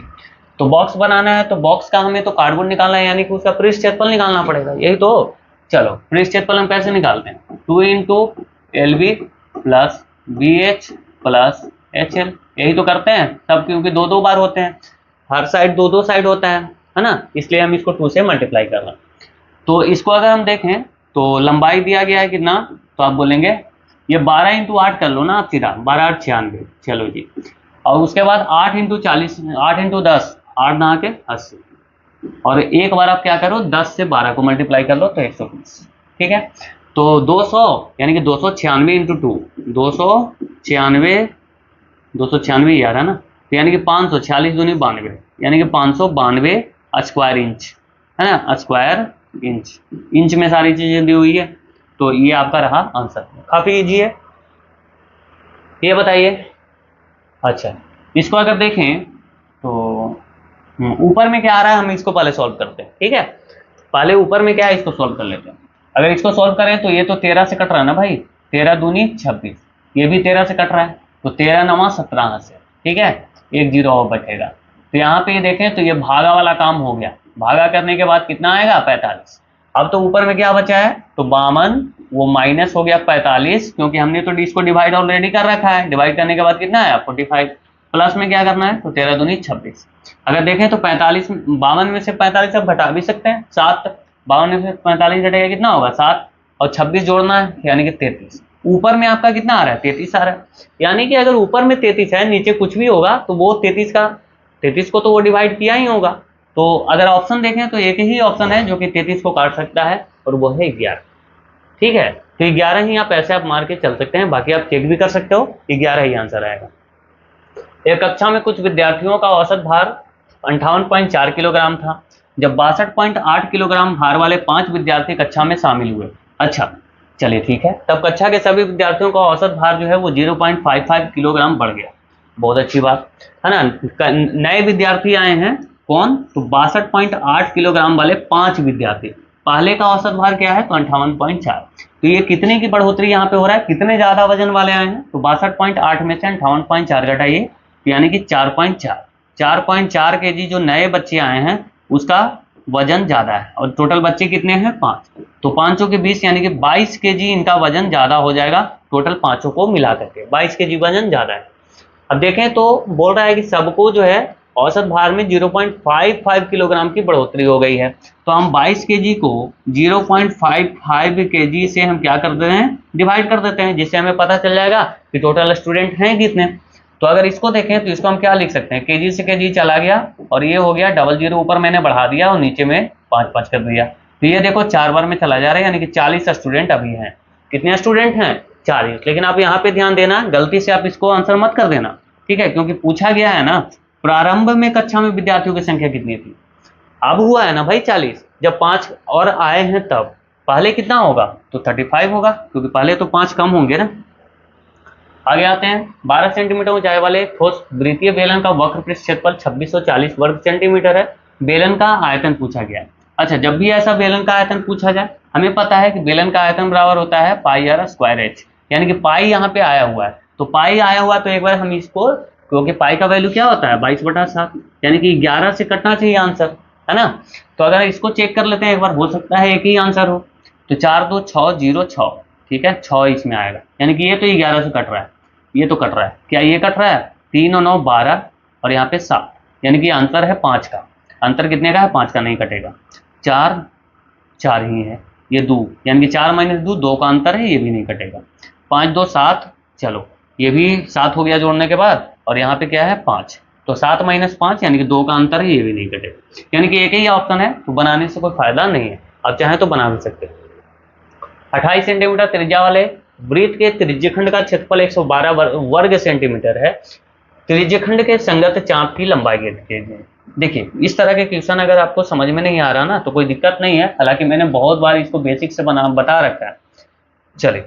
तो बॉक्स बनाना है, तो बॉक्स का हमें तो कार्डबोर्ड निकालना है, यानी कि उसका पृष्ठ क्षेत्रफल निकालना पड़ेगा, यही तो। चलो पृष्ठ क्षेत्रफल हम कैसे निकालते हैं, 2 × LB plus BH plus HL, यही तो करते हैं सब, क्योंकि 2 2 बार होते हैं, हर साइड 2 2 साइड होता है ना, इसलिए हम इसको 2 से मल्टीप्लाई कर रहे हैं। तो इसको अगर हम देखें तो लंबाई दिया गया है कितना, तो आप बोलेंगे ये 12 × 8 कर लो ना आप सीधा, 12 8 96, चलो जी। और उसके बाद 8 × 40, 8 × 10, 8 9 के 80, और एक बार आप क्या करो 10 से 12 को मल्टीप्लाई कर लो तो 120, ठीक है। तो 200 यानी कि 296 × 2, 296 यार है ना, तो यानी कि 546 दूनी 92, यानी कि 592 स्क्वायर इंच, है ना, स्क्वायर इंच, इंच में सारी चीजें दी हुई है, तो ये आपका रहा आंसर, काफी इजी है। ये बताइए, अच्छा इसको अगर देखें तो ऊपर में क्या आ रहा है, हम इसको पहले सॉल्व करते हैं, ठीक है, पहले ऊपर में क्या है इसको सॉल्व कर लेते हैं। अगर इसको सॉल्व करें तो ये तो 13 से कट रहा है ना भाई, 13 दूनी 26, ये भी 13 से कट रहा है, तो 13 नवा 17 से, ठीक है, एक जीरो और बचेगा। तो यहाँ पे ये देखें तो ये भागा वाला काम हो गया, भागा करने के बाद कितना आएगा 45। अब तो ऊपर में क्या बचा है, तो 52, वो माइनस हो गया 45, क्योंकि हमने तो इसको डिवाइड ऑलरेडी कर रखा है, डिवाइड करने के बाद कितना आया 45, प्लस में क्या करना है, तो 13 दूनी 26। अगर देखें तो 45, 52 में से 45 अब घटा भी सकते हैं, 7, 52 में से 45 घटेगा कितना होगा 7, और 26 जोड़ना है यानी कि 33। ऊपर में आपका कितना आ रहा है 33 आ रहा है, यानी कि अगर ऊपर में 33 है, नीचे कुछ भी होगा तो वो 33 को तो वो डिवाइड किया ही होगा। तो अगर ऑप्शन देखें तो एक ही ऑप्शन है जो कि 33 को काट सकता है, और वो है 11, ठीक है। तो 11 ही आप ऐसे आप मार के चल सकते हैं, बाकी आप चेक भी कर सकते हो, 11 ही आंसर आएगा। एक कक्षा में कुछ विद्यार्थियों का औसत भार 58.4 किलोग्राम था, जब 62.8 किलोग्राम भार वाले 5 विद्यार्थी कक्षा में शामिल हुए। अच्छा चलिए ठीक है, तब कक्षा के सभी विद्यार्थियों का औसत भार जो है वो 0.55 किलोग्राम बढ़ गया। बहुत अच्छी बात है ना। नए विद्यार्थी आए हैं कौन, तो 62.8 किलोग्राम वाले 5 विद्यार्थी, पहले का औसत भार क्या है, तो 58.4। तो ये कितने की बढ़ोतरी यहाँ पे हो रहा है, कितने ज्यादा वजन वाले आए हैं, तो 62.8 में से 58.4 घटाइए, यानी कि 4.4 केजी जो नए बच्चे आए हैं उसका वजन ज्यादा है, और टोटल बच्चे कितने हैं 5, तो 5 के 20 यानी कि 22 केजी इनका वजन ज्यादा हो जाएगा, टोटल 5 को मिला करके 22 केजी वजन ज्यादा है। अब देखें तो बोल रहा है कि सबको जो है औसत भार में 0.55 किलोग्राम की बढ़ोतरी हो गई है, तो हम 22 केजी को 0.55 केजी से हम क्या कर देते हैं, डिवाइड कर देते हैं, जिससे हमें पता चल जाएगा कि टोटल स्टूडेंट हैं कितने। तो अगर इसको देखें तो इसको हम क्या लिख सकते हैं, केजी से केजी चला गया, और ये हो गया डबल जीरो ऊपर मैंने बढ़ा दिया और नीचे में 5 कर दिया, तो ये देखो 4 बार में चला जा रहा है, यानी कि 40 स्टूडेंट अभी हैं। कितने स्टूडेंट हैं 40, लेकिन आप यहाँ पे ध्यान देना, गलती से आप इसको आंसर मत कर देना, ठीक है, क्योंकि पूछा गया है ना प्रारंभ में कक्षा में विद्यार्थियों की संख्या कितनी थी, अब हुआ है ना भाई 40, जब 5 और आए हैं तब पहले कितना होगा, तो 35 होगा, क्योंकि पहले तो 5 कम होंगे ना। आगे आते हैं, 12 सेंटीमीटर ऊंचाई वाले ठोस वृत्तीय बेलन का वक्र पृष्ठ क्षेत्रफल 2640 वर्ग सेंटीमीटर है, बेलन का आयतन पूछा गया है। अच्छा, जब भी ऐसा बेलन का आयतन पूछा जाए, हमें पता है कि बेलन का आयतन बराबर होता है पाई आर स्क्वायर एच, यानी कि पाई यहाँ पे आया हुआ है, तो पाई आया हुआ तो एक बार हम इसको, क्योंकि पाई का वैल्यू क्या होता है 22/7, यानी कि 11 से कटना चाहिए आंसर, है ना। तो अगर इसको चेक कर लेते हैं एक बार, हो सकता है एक ही आंसर हो, तो 4 2 6 0 6, ठीक है, 6 इसमें आएगा, यानी कि ये तो 11 से कट रहा है, ये तो कट रहा है, क्या ये कट रहा है, 3 और 9 12, और यहाँ पे 7, यानी कि आंसर है 5 का। अंतर कितने का है, 5 का नहीं कटेगा, 4 4 ही है, ये 2, यानी कि 4 - 2 2 का अंतर है, ये भी नहीं कटेगा। 5 2 7, चलो ये भी 7 हो गया जोड़ने के बाद, और यहाँ पे क्या है 5, तो 7 - 5 यानी कि 2 का अंतर है, ये भी नहीं कटेगा, यानी कि एक ही ऑप्शन है, तो बनाने से कोई फायदा नहीं है, आप चाहे तो बना भी सकते हैं। 28 सेंटीमीटर त्रिज्या वाले वृत्त के त्रिज्यखंड का क्षेत्रफल 112 वर्ग सेंटीमीटर है, त्रिज्यखंड के संगत चाप की लंबाई के। देखिए इस तरह के क्वेश्चन अगर आपको समझ में नहीं आ रहा ना तो कोई दिक्कत नहीं है, हालांकि मैंने बहुत बार इसको बेसिक से बता रखा है। चलिए,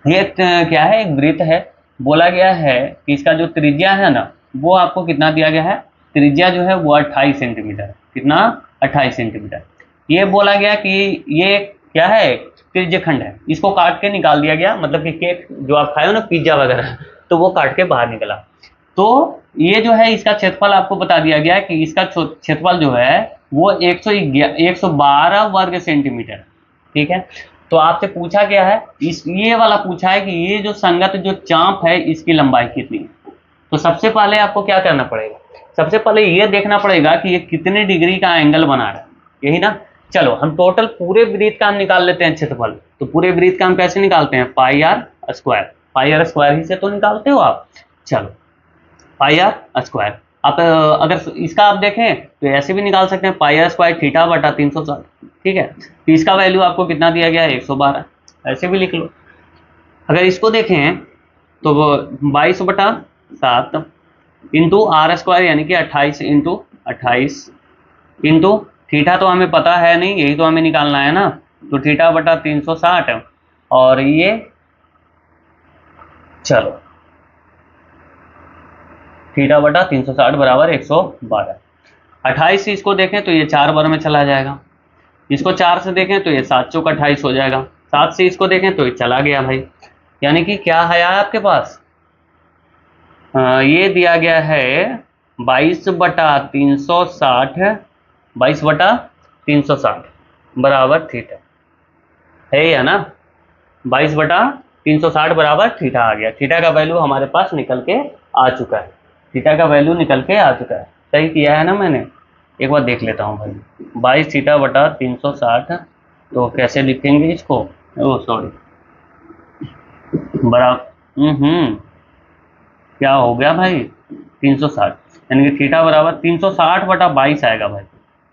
ये क्या है, एक वृत्त है, बोला गया है कि इसका जो त्रिज्या है ना वो आपको कितना दिया गया है, त्रिज्या जो है वो 28 सेंटीमीटर, कितना 28 सेंटीमीटर। ये बोला गया कि ये क्या है, त्रिज्यखंड है, इसको काट के निकाल दिया गया, मतलब कि केक जो आप खाए हो ना पिज्जा वगैरह, तो वो काट के बाहर निकला। तो ये जो है इसका क्षेत्रफल आपको बता दिया गया है कि इसका क्षेत्रफल जो है वो 112 वर्ग सेंटीमीटर, ठीक है। तो आपसे पूछा गया है, ये वाला पूछा है कि ये जो संगत जो चाप है इसकी लंबाई कितनी है। तो सबसे पहले आपको क्या करना पड़ेगा, सबसे पहले ये देखना पड़ेगा कि ये कितने डिग्री का एंगल बना रहा है, यही ना। चलो हम टोटल पूरे वृत्त का हम निकाल लेते हैं क्षेत्रफल, तो पूरे वृत्त का हम कैसे निकालते हैं, पाई आर स्क्वायर ही से तो निकालते हो आप। चलो पाई आर स्क्वायर, आप अगर इसका आप देखें तो ऐसे भी निकाल सकते हैं, पाई आर स्क्वायर थीटा बटा 360, ठीक है। तो इसका वैल्यू आपको कितना दिया गया है 112, ऐसे भी लिख लो। अगर इसको देखें तो वो 22/7 इंटू आर स्क्वायर यानी कि 28 इंटू 28 इंटू थीटा तो हमें पता है नहीं, यही तो हमें निकालना है ना, तो थीटा बटा 360, और ये चलो थीटा बटा 360 बराबर 112। 28 से इसको देखें तो ये 4 बार में चला जाएगा, इसको 4 से देखें तो ये 7 चौक 28 हो जाएगा, 7 से इसको देखें तो ये चला गया भाई, यानी कि क्या है आपके पास, ये दिया गया है 22/360, 22/360 बराबर थीटा, है या ना। 22/360 बराबर थीटा आ गया। थीटा का वैल्यू हमारे पास निकल के आ चुका है, थीटा का वैल्यू निकल के आ चुका है। सही किया है ना मैंने, एक बार देख लेता हूँ भाई। 22 थीटा/360, तो कैसे लिखेंगे इसको, ओ सॉरी, बराबर क्या हो गया भाई, 360, यानी कि थीटा बराबर 360/22 आएगा भाई,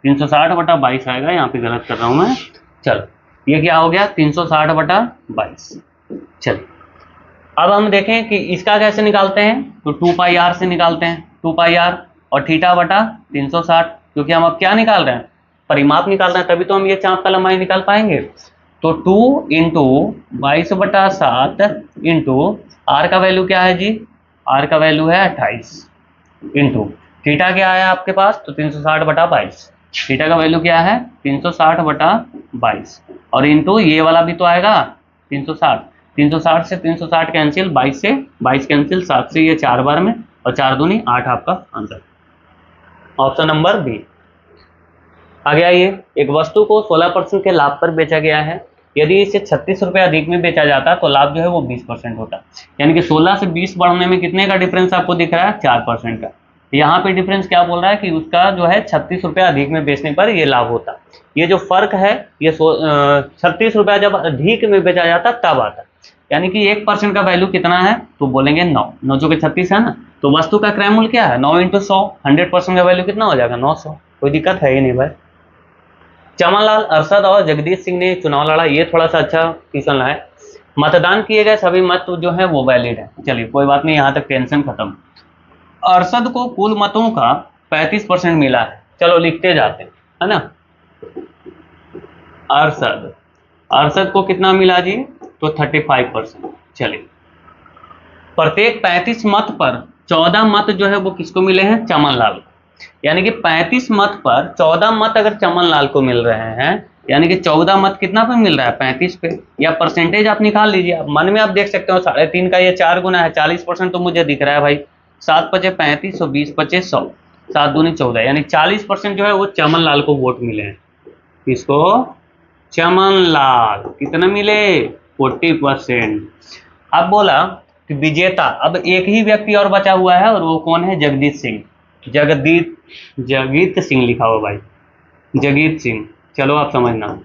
360/22 आएगा, यहाँ पे गलत कर रहा हूँ मैं। चलो ये क्या हो गया, 360/22। चलिए अब हम देखें कि इसका कैसे निकालते हैं, तो 2πr से निकालते हैं, 2πr और थीटा/360, क्योंकि हम अब क्या निकाल रहे हैं, परिमाप निकाल रहे हैं, तभी तो हम ये चाप का लंबाई निकाल पाएंगे। तो 2 इंटू 22/7 इंटू आर का वैल्यू क्या है जी, आर का वैल्यू है 28, इंटू थीटा क्या है आपके पास, तो 360/22, थीटा का वैल्यू क्या है 360/22, और इंटू ये वाला भी तो आएगा 360, 360 से 360 कैंसिल, 22 से 22 कैंसिल, 7 से ये 4 बार में, और 4 दूनी 8 आपका आंसर, ऑप्शन नंबर बी। आगे आइए, एक वस्तु को 16% के लाभ पर बेचा गया है, यदि इसे 36 रुपये अधिक में बेचा जाता तो लाभ जो है वो 20% होता, यानी कि 16 से 20 बढ़ने में कितने का डिफरेंस आपको दिख रहा है, 4% का। यहाँ पे डिफरेंस क्या बोल रहा है कि उसका जो है 36 रुपये अधिक में बेचने पर ये लाभ होता। ये जो फर्क है ये 36 रुपया जब अधिक में बेचा जाता तब आता, यानी कि 1% का वैल्यू कितना है, तो बोलेंगे 9, 9 जो कि 36 है ना, तो वस्तु का क्रय मूल्य क्या है 9 × 100, 100% का वैल्यू कितना हो जाएगा 900, कोई दिक्कत है ही नहीं भाई। चमनलाल, अरशद और जगदीश सिंह ने चुनाव लड़ा, ये थोड़ा सा अच्छा क्वेश्चन है। मतदान किए गए सभी मत जो है वो वैलिड है, चलिए कोई बात नहीं, यहाँ तक टेंशन खत्म। अरशद को कुल मतों का 35% मिला है, चलो लिखते जाते हैं, है ना। अरशद को कितना मिला जी, तो 35%। चलिए प्रत्येक 35 मत पर 14 मत जो है वो किसको मिले हैं, चमनलाल को, यानी कि 35 मत पर 14 मत अगर चमनलाल को मिल रहे हैं, यानी कि 14 मत कितना पे मिल रहा है, 35 पे, या परसेंटेज आप निकाल लीजिए, आप मन में आप देख सकते हो 3.5 का ये 4 गुना है, 40% तो मुझे दिख रहा है भाई, 7 × 5 = 35 और 20 × 5 = 100, 7 दूनी 14, यानी 40% जो है वो चमनलाल को वोट मिले हैं। किसको, चमनलाल, कितना मिले 40%। अब बोला कि विजेता, अब एक ही व्यक्ति और बचा हुआ है और वो कौन है, जगदीश सिंह, जगीत सिंह लिखा हुआ भाई, जगीत सिंह, चलो आप समझना,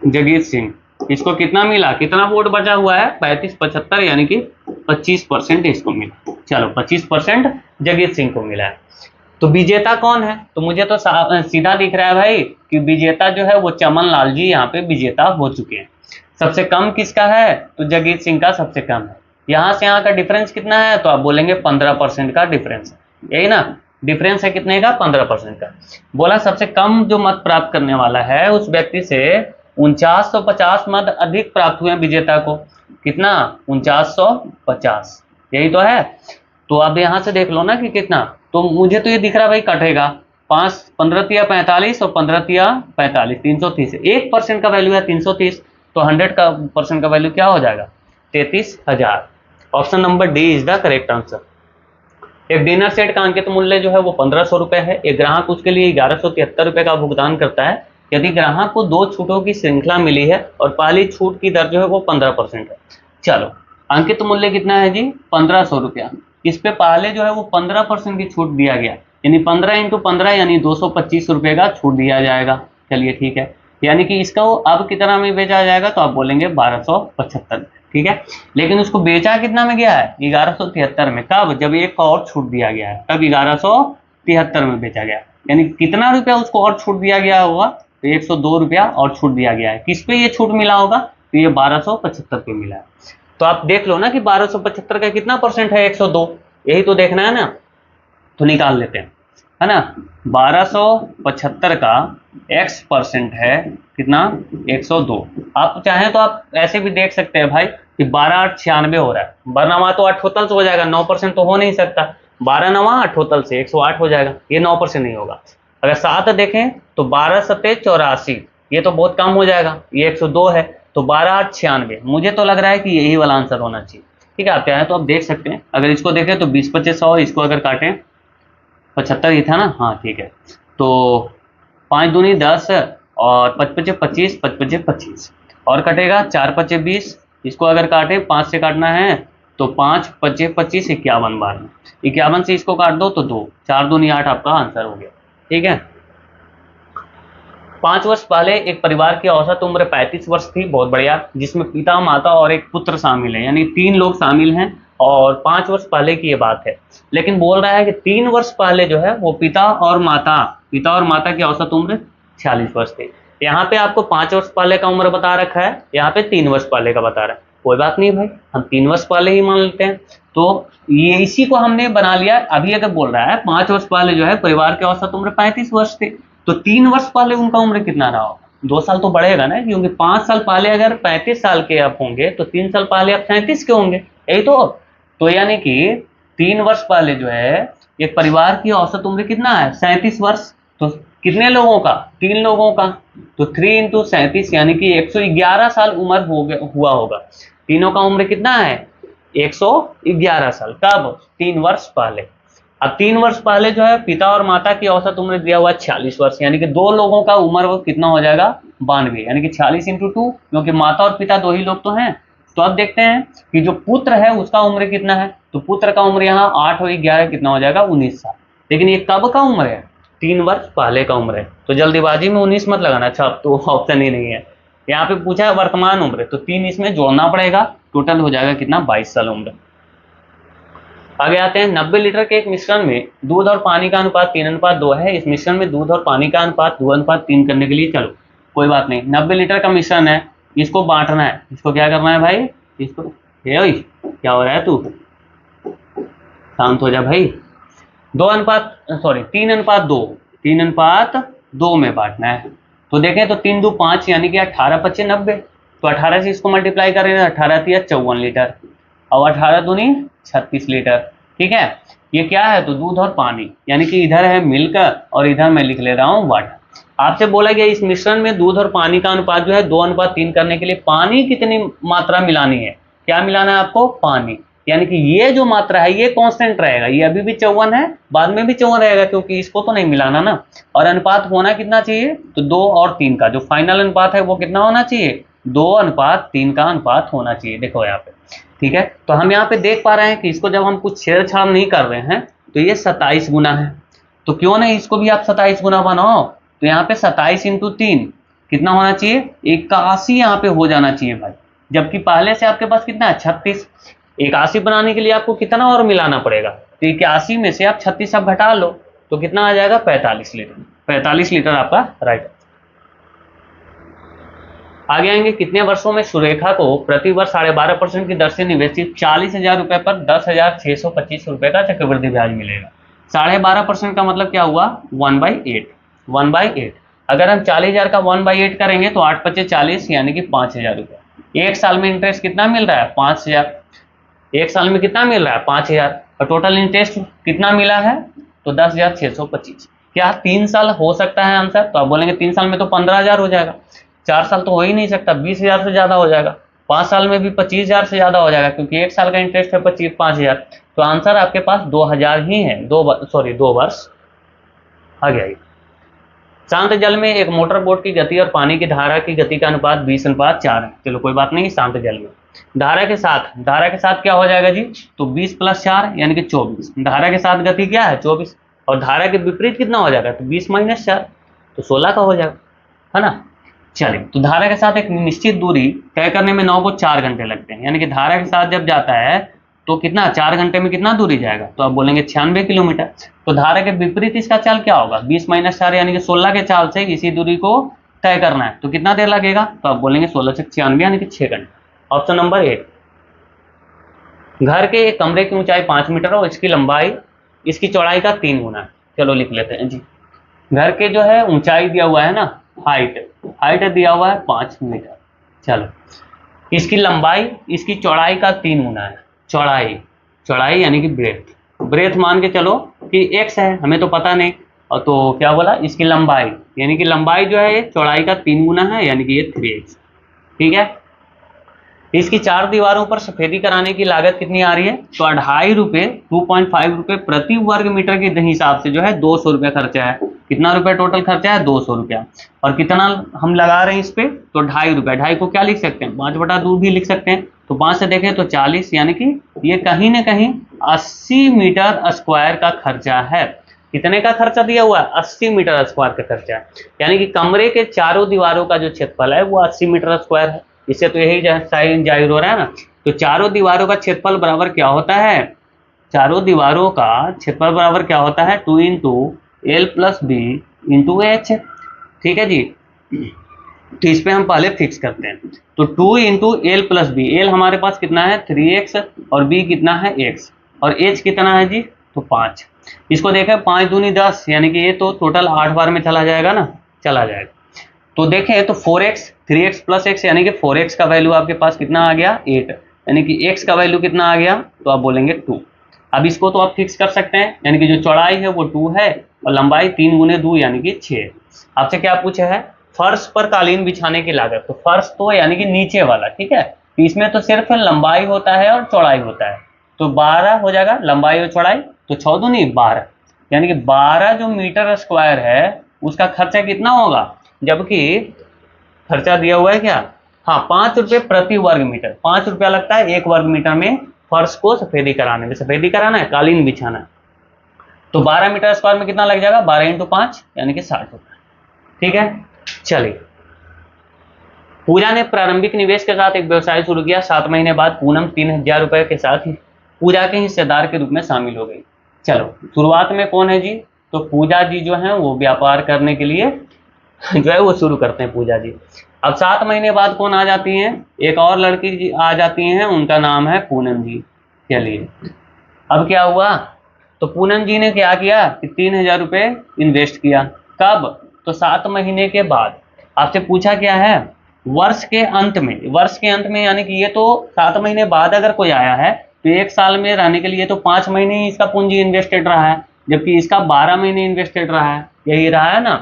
जगीत सिंह, इसको कितना मिला, कितना वोट बचा हुआ है 35-75, यानी कि 25% इसको मिला, चलो 25% जगीत सिंह को मिला है। तो विजेता कौन है, तो मुझे तो सीधा दिख रहा है भाई कि विजेता जो है वो चमनलाल जी यहाँ पे विजेता हो चुके हैं। सबसे कम किसका है, तो जगीत सिंह का सबसे कम है। यहाँ से यहाँ का डिफरेंस कितना है, तो आप बोलेंगे 15% का डिफरेंस है, यही ना, डिफरेंस है कितने का, 15% का। बोला सबसे कम जो मत प्राप्त करने वाला है उस व्यक्ति से 4950 मत अधिक प्राप्त हुए विजेता को, कितना 4950, यही तो है। तो अब यहाँ से देख लो ना कि कितना, तो मुझे तो ये दिख रहा भाई कटेगा, 5 15 × 45 और 15 × 45 330, 1% का वैल्यू है 330, तो 100% का वैल्यू क्या हो जाएगा 33,000। Option number D is the correct answer. एक डिनर सेट का अंकित मूल्य जो है वो 1500 रुपए है, एक ग्राहक उसके लिए 1173 रुपए का भुगतान करता है, यदि ग्राहक को 2 छूटों की श्रृंखला मिली है और पहली छूट की दर जो है वो 15% है। चलो अंकित मूल्य कितना है जी 1500 रुपया, इस पे पहले जो है वो 15% की छूट दिया गया, यानी 15 × 15 यानी 225 रुपए का छूट दिया जाएगा। चलिए ठीक है, यानी कि इसका अब कितना में बेचा जाएगा, तो आप बोलेंगे 1275, ठीक है। लेकिन उसको बेचा कितना में गया है 1173 में, कब, जब एक और छूट दिया गया है, तब 1173 में बेचा गया, यानी कितना रुपया उसको और छूट दिया गया होगा, तो 102 रुपया और छूट दिया गया है। किस पे ये छूट मिला होगा, तो ये 1275 पे मिला है। तो आप देख लो ना कि 1275 का कितना परसेंट है 102, यही तो देखना है ना, तो निकाल लेते हैं, है ना। 1275 का x% है कितना 102। आप चाहें तो आप ऐसे भी देख सकते हैं भाई कि 12×8 = 96 हो रहा है, 12 तो 8 से हो जाएगा, 9% तो हो नहीं सकता, 12 8 से 108 हो जाएगा, ये 9% नहीं होगा। अगर 7 देखें तो 12×7 = 84, ये तो बहुत कम हो जाएगा, ये 102 है, तो 12×8 = 96। मुझे तो लग रहा है कि यही वाला आंसर होना चाहिए। ठीक है, आप चाहें तो आप देख सकते हैं। अगर इसको देखें तो 20 25 100, इसको अगर काटें 75 ही था ना, हाँ ठीक है। तो 5 दूनी 10 और 5 5 25, 5 5 25 और कटेगा 4 5 20। इसको अगर काटे 5 से काटना है तो 5 5 25 51 बार में 51 से इसको काट दो तो 2, 4 दूनी 8 आपका आंसर हो गया। ठीक है, 5 वर्ष पहले एक परिवार की औसत उम्र 35 वर्ष थी। बहुत बढ़िया, जिसमें पिता माता और एक पुत्र शामिल है, यानी 3 लोग शामिल हैं और 5 वर्ष पहले की ये बात है। लेकिन बोल रहा है कि 3 वर्ष पहले जो है वो पिता और माता की औसत उम्र 46 वर्ष थी। यहाँ पे आपको 5 वर्ष पहले का उम्र बता रखा है, यहाँ पे 3 वर्ष पहले का बता रहा है। कोई बात नहीं भाई, हम 3 वर्ष पहले ही मान लेते हैं। तो ये इसी को हमने बना लिया। अभी अगर बोल रहा है 5 वर्ष पहले जो है परिवार की औसत उम्र 35 वर्ष थी, तो 3 वर्ष पहले उनका उम्र कितना रहा होगा? 2 साल तो बढ़ेगा ना, क्योंकि 5 साल पहले अगर 35 साल के आप होंगे तो 3 साल पहले आप 37 के होंगे, यही तो यानी कि 3 वर्ष पहले जो है एक परिवार की औसत उम्र कितना है? 37 वर्ष। तो कितने लोगों का? 3 लोगों का। तो 3 × 37 यानी कि 111 साल उम्र हुआ होगा। तीनों का उम्र कितना है? 111 साल। कब? 3 वर्ष पहले। अब 3 वर्ष पहले जो है पिता और माता की औसत उम्र दिया हुआ है 46 वर्ष, यानी कि 2 लोगों का उम्र वो कितना हो जाएगा? 92, यानी कि 46 × 2, क्योंकि माता और पिता 2 ही लोग तो हैं। तो अब देखते हैं कि जो पुत्र है उसका उम्र कितना है। तो पुत्र का उम्र यहाँ 8 और 11 कितना हो जाएगा? 19 साल। लेकिन ये कब का उम्र है? 3 वर्ष पहले का उम्र है। तो जल्दीबाजी में 19 मत लगाना। अच्छा, अब तो ऑप्शन ही नहीं है। यहाँ पे पूछा है वर्तमान उम्र, तो 3 इसमें जोड़ना पड़ेगा, टोटल हो जाएगा कितना? 22 साल उम्र। आगे आते हैं। 90 लीटर के एक मिश्रण में दूध और पानी का अनुपात 3:2 है। इस मिश्रण में दूध और पानी का अनुपात 2:3 करने के लिए, चलो कोई बात नहीं, 90 लीटर का मिश्रण है, इसको बांटना है। इसको क्या करना है भाई? इसको क्या हो रहा है? तू शांत हो जा भाई। 3:2 में बांटना है। तो देखें तो 3 × 2 = 5, यानी कि 18 × 25 = 90। तो 18 से इसको मल्टीप्लाई करेंगे, 18 × 3 = 54 लीटर और 18 दूनी 36 लीटर। ठीक है, ये क्या है? तो दूध और पानी, यानी कि इधर है मिल्क और इधर मैं लिख ले रहा हूँ वाटर। आपसे बोला गया इस मिश्रण में दूध और पानी का अनुपात जो है 2:3 करने के लिए पानी कितनी मात्रा मिलानी है? क्या मिलाना है आपको? पानी। यानी कि ये जो मात्रा है ये कांस्टेंट रहेगा, ये अभी भी 54 है, बाद में भी 54 रहेगा, क्योंकि इसको तो नहीं मिलाना ना। और अनुपात होना कितना चाहिए? तो 2 और 3 का जो फाइनल अनुपात है वो कितना होना चाहिए? 2:3 का अनुपात होना चाहिए। देखो यहाँ पे, ठीक है। तो हम यहाँ पे देख पा रहे हैं कि इसको जब हम कुछ छेड़छाड़ नहीं कर रहे हैं तो ये 27 गुना है। तो क्यों नहीं इसको भी आप 27 गुना बनाओ। तो यहाँ पे 27 × 3 कितना होना चाहिए? 81 यहाँ पे हो जाना चाहिए भाई, जबकि पहले से आपके पास कितना है? 36। 81 बनाने के लिए आपको कितना और मिलाना पड़ेगा? तो 81 में से आप 36 अब घटा लो तो कितना आ जाएगा? 45 लीटर। 45 लीटर आपका राइट। आगे आएंगे। कितने वर्षों में सुरेखा को प्रति वर्ष 12.5% की दर से निवेशित 40,000 रुपए पर 10,625 रुपए का चक्रवृद्धि ब्याज मिलेगा? 12.5% का मतलब क्या हुआ? 1/8। 1/8 अगर हम 40,000 का 1/8 करेंगे तो 8 × 5 = 40, यानी कि 5,000 रुपये। एक साल में इंटरेस्ट कितना मिल रहा है? 5,000। एक साल में कितना मिल रहा है? 5,000। और टोटल इंटरेस्ट कितना मिला है? तो 10,625। क्या 3 साल हो सकता है आंसर? तो आप बोलेंगे 3 साल में तो 15,000 हो जाएगा। 4 साल तो हो ही नहीं सकता, 20,000 से ज्यादा हो जाएगा। 5 साल में भी 25,000 से ज्यादा हो जाएगा, क्योंकि 1 साल का इंटरेस्ट है 5,000। तो आंसर आपके पास 2,000 ही है। 2 वर्ष। आगे आइए। शांत जल में एक मोटर बोट की गति और पानी की धारा की गति का अनुपात 20:4 है। चलो कोई बात नहीं। शांत जल में धारा के साथ क्या हो जाएगा जी? तो 20 + 4 यानी कि 24। धारा के साथ गति क्या है? 24। और धारा के विपरीत कितना हो जाएगा? तो 20 - 4 तो 16 का हो जाएगा, है ना। चलिए, तो धारा के साथ एक निश्चित दूरी तय करने में 9 को 4 घंटे लगते हैं, यानी कि धारा के साथ जब जाता है तो कितना 4 घंटे में कितना दूरी जाएगा? तो आप बोलेंगे 96 किलोमीटर। तो धारा के विपरीत इसका चाल क्या होगा? 20 - 4 यानी कि 16 के चाल से इसी दूरी को तय करना है, तो कितना देर लगेगा? तो आप बोलेंगे 16 से 96 यानी कि 6 घंटे। Option number 8। घर के एक कमरे की ऊंचाई 5 मीटर और इसकी चौड़ाई का 3 गुना है। चलो लिख लेते हैं जी। घर के जो है ऊंचाई दिया हुआ है ना, हाइट दिया हुआ है 5 मीटर। चलो, इसकी लंबाई इसकी चौड़ाई का 3 गुना है। चौड़ाई यानी कि ब्रेथ मान के चलो कि x है, हमें तो पता नहीं। और तो क्या बोला? इसकी लंबाई, यानी कि लंबाई जो है ये चौड़ाई का 3 गुना है, यानी कि ये 3x। ठीक है, इसकी 4 दीवारों पर सफेदी कराने की लागत कितनी आ रही है? तो 2.5 रुपये 2.5 रुपये प्रति वर्ग मीटर के हिसाब से जो है 200 रुपया खर्चा है। कितना रुपया टोटल खर्चा है? 200 रुपया। और कितना हम लगा रहे हैं इस पे? तो 2.5 रुपया। 2.5 को क्या लिख सकते हैं? 5/2 भी लिख सकते हैं। तो 5 से देखें तो 40, यानी कि ये कहीं ना कहीं 80 मीटर स्क्वायर का खर्चा है। कितने का खर्चा दिया हुआ है? 80 मीटर स्क्वायर का खर्चा है। यानी कि कमरे के चारों दीवारों का जो क्षेत्रफल है वो 80 मीटर स्क्वायर है। इससे तो यही साइन जाहिर हो रहा है ना। तो चारों दीवारों का क्षेत्रफल बराबर क्या होता है? चारों दीवारों का क्षेत्रफल बराबर क्या होता है? 2 into l plus b into h. ठीक है जी। तो इस पे हम पहले फिक्स करते हैं। तो 2 into l plus b, l हमारे पास कितना है? 3x, और बी कितना है? x, और एच कितना है जी? तो 5। इसको देखें, 5 दूनी 10, यानी कि ये तो टोटल 8 बार में चला जाएगा ना, चला जाएगा। तो देखें तो 4x 3x प्लस x, यानी कि 4x का वैल्यू आपके पास कितना आ गया? 8, यानी कि x का वैल्यू कितना आ गया? तो आप बोलेंगे 2। अब इसको तो आप फिक्स कर सकते हैं, यानी कि जो चौड़ाई है वो 2 है और लंबाई 3 गुने 2 यानी कि 6। आपसे क्या पूछा है? फर्श पर कालीन बिछाने की लागत। तो फर्श तो यानी कि नीचे वाला, ठीक है। तो इसमें तो सिर्फ लंबाई होता है और चौड़ाई होता है। तो 12 हो जाएगा लंबाई और चौड़ाई, तो 6 दूनी 12, यानी कि 12 जो मीटर स्क्वायर है उसका खर्चा कितना होगा? जबकि खर्चा दिया हुआ है क्या? हाँ, 5 रुपये प्रति वर्ग मीटर। 5 रुपया लगता है 1 वर्ग मीटर में फर्श को सफेदी कराने में। सफेदी कराना है, कालीन बिछाना है। तो 12 मीटर स्क्वायर में कितना लग जाएगा? 12 इंटू 5 यानी कि 60 रुपये। ठीक है, चलिए। पूजा ने प्रारंभिक निवेश के साथ एक व्यवसाय शुरू किया। 7 महीने बाद पूनम 3000 रुपए के साथ ही पूजा के हिस्सेदार के रूप में शामिल हो गई। चलो, शुरुआत में कौन है जी? तो पूजा जी जो है वो व्यापार करने के लिए जो है वो शुरू करते हैं पूजा जी। अब 7 महीने बाद कौन आ जाती हैं? एक और लड़की जी आ जाती हैं, उनका नाम है पूनम जी। चलिए, अब क्या हुआ? तो पूनम जी ने क्या किया कि 3000 रुपये इन्वेस्ट किया। कब? तो 7 महीने के बाद। आपसे पूछा क्या है? वर्ष के अंत में। वर्ष के अंत में यानी कि ये तो 7 महीने बाद अगर कोई आया है तो 1 साल में रहने के लिए तो 5 महीने ही इसका पूंजी इन्वेस्टेड रहा है, जबकि इसका 12 महीने इन्वेस्टेड रहा है। यही रहा है ना।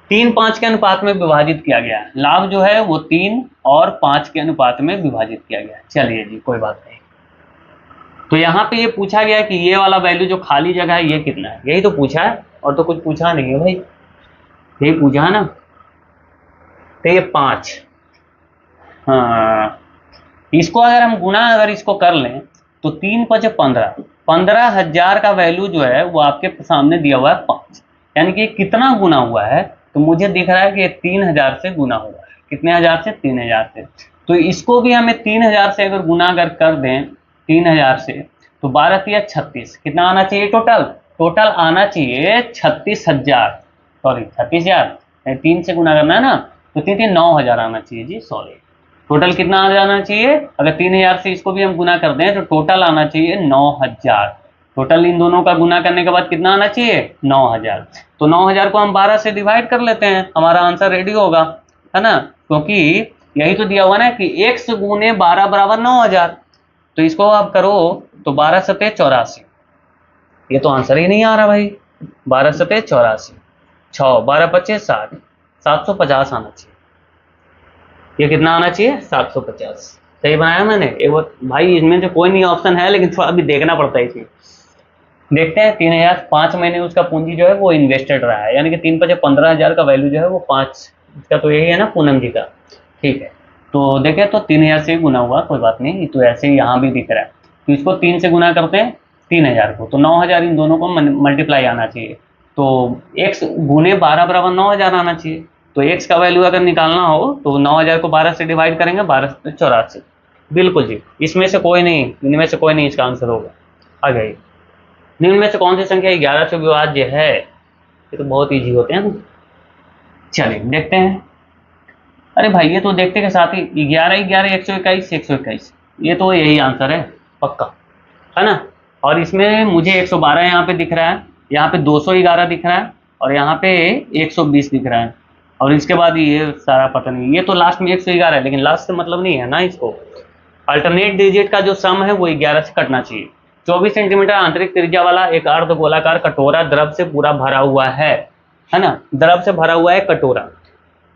3-5 के अनुपात में विभाजित किया गया है। लाभ जो है वो 3 और 5 के अनुपात में विभाजित किया गया है। चलिए जी, कोई बात नहीं। तो यहाँ पे ये पूछा गया कि ये वाला वैल्यू जो खाली जगह है ये कितना है, यही तो पूछा है, और तो कुछ पूछा नहीं है भाई, यही पूछा है ना। तो ये 5, हाँ, इसको अगर हम गुना अगर इसको कर लें तो 3×5 = 15,000 का वैल्यू जो है वो आपके सामने दिया हुआ है 5, यानी कि कितना गुना हुआ है? तो मुझे दिख रहा है कि 3000 से गुना हुआ है। कितने हजार से? 3000 से। तो इसको भी हमें 3000 से अगर गुना अगर कर दें 3000 से, तो 12×3 = 36। कितना आना चाहिए टोटल? टोटल आना चाहिए 36,000, सॉरी 36,000, 3 से गुना करना है ना, तो 3×3 = 9,000 आना चाहिए जी, सॉरी। टोटल कितना आ जाना चाहिए? अगर 3000 से इसको भी हम गुना कर दें तो टोटल आना चाहिए 9,000। टोटल इन दोनों का गुना करने के बाद कितना आना चाहिए? 9,000। तो 9,000 को हम 12 से डिवाइड कर लेते हैं, हमारा आंसर रेडी होगा, है ना। क्योंकि यही तो दिया हुआ ना कि x गुने 12 बराबर 9,000। तो इसको आप करो तो 12 सते 84, ये तो आंसर ही नहीं आ रहा भाई। 12 सते 84, 6 12×5 = 60, 750 आना चाहिए। ये कितना आना चाहिए? 750। सही बनाया मैंने? एक बार भाई, इसमें जो कोई नहीं ऑप्शन है, लेकिन थोड़ा भी देखना पड़ता है इसमें। देखते हैं 3000, 5 महीने उसका पूंजी जो है वो इन्वेस्टेड रहा है, यानी कि 3×5 = 15,000 का वैल्यू जो है वो 5, इसका तो यही है ना पूनम जी का। ठीक है, तो देखें तो 3000 से गुना हुआ, कोई बात नहीं, तो ऐसे ही यहाँ भी दिख रहा है। तो इसको 3 से गुना करते हैं 3000 को, तो 9,000 इन दोनों को मल्टीप्लाई आना चाहिए। तो x गुने 12 बराबर 9,000 आना चाहिए। तो x का वैल्यू अगर निकालना हो तो 9,000 को 12 से डिवाइड करेंगे, 12 से 84। बिल्कुल जी, इसमें से कोई नहीं, इनमें से कोई नहीं इसका आंसर होगा। आ गई। निम्न में से कौन सी संख्या 11 से विभाज्य है? ये तो बहुत ईजी होते हैं ना। चलिए देखते हैं। अरे भाई, ये तो देखते के साथ ही 11 11 121 121, ये तो यही आंसर है पक्का, है ना। और इसमें मुझे 112 यहाँ पे दिख रहा है, यहाँ पे 211 दिख रहा है, और यहाँ पे 120 दिख रहा है, और इसके बाद ये सारा पता नहीं। ये तो लास्ट में 111 है, लेकिन लास्ट से मतलब नहीं है ना इसको। अल्टरनेट डिजिट का जो सम है वो 11 से कटना चाहिए। 24 सेंटीमीटर आंतरिक त्रिज्या वाला एक अर्ध गोलाकार कटोरा द्रव से पूरा भरा हुआ है ना, द्रव से भरा हुआ है कटोरा।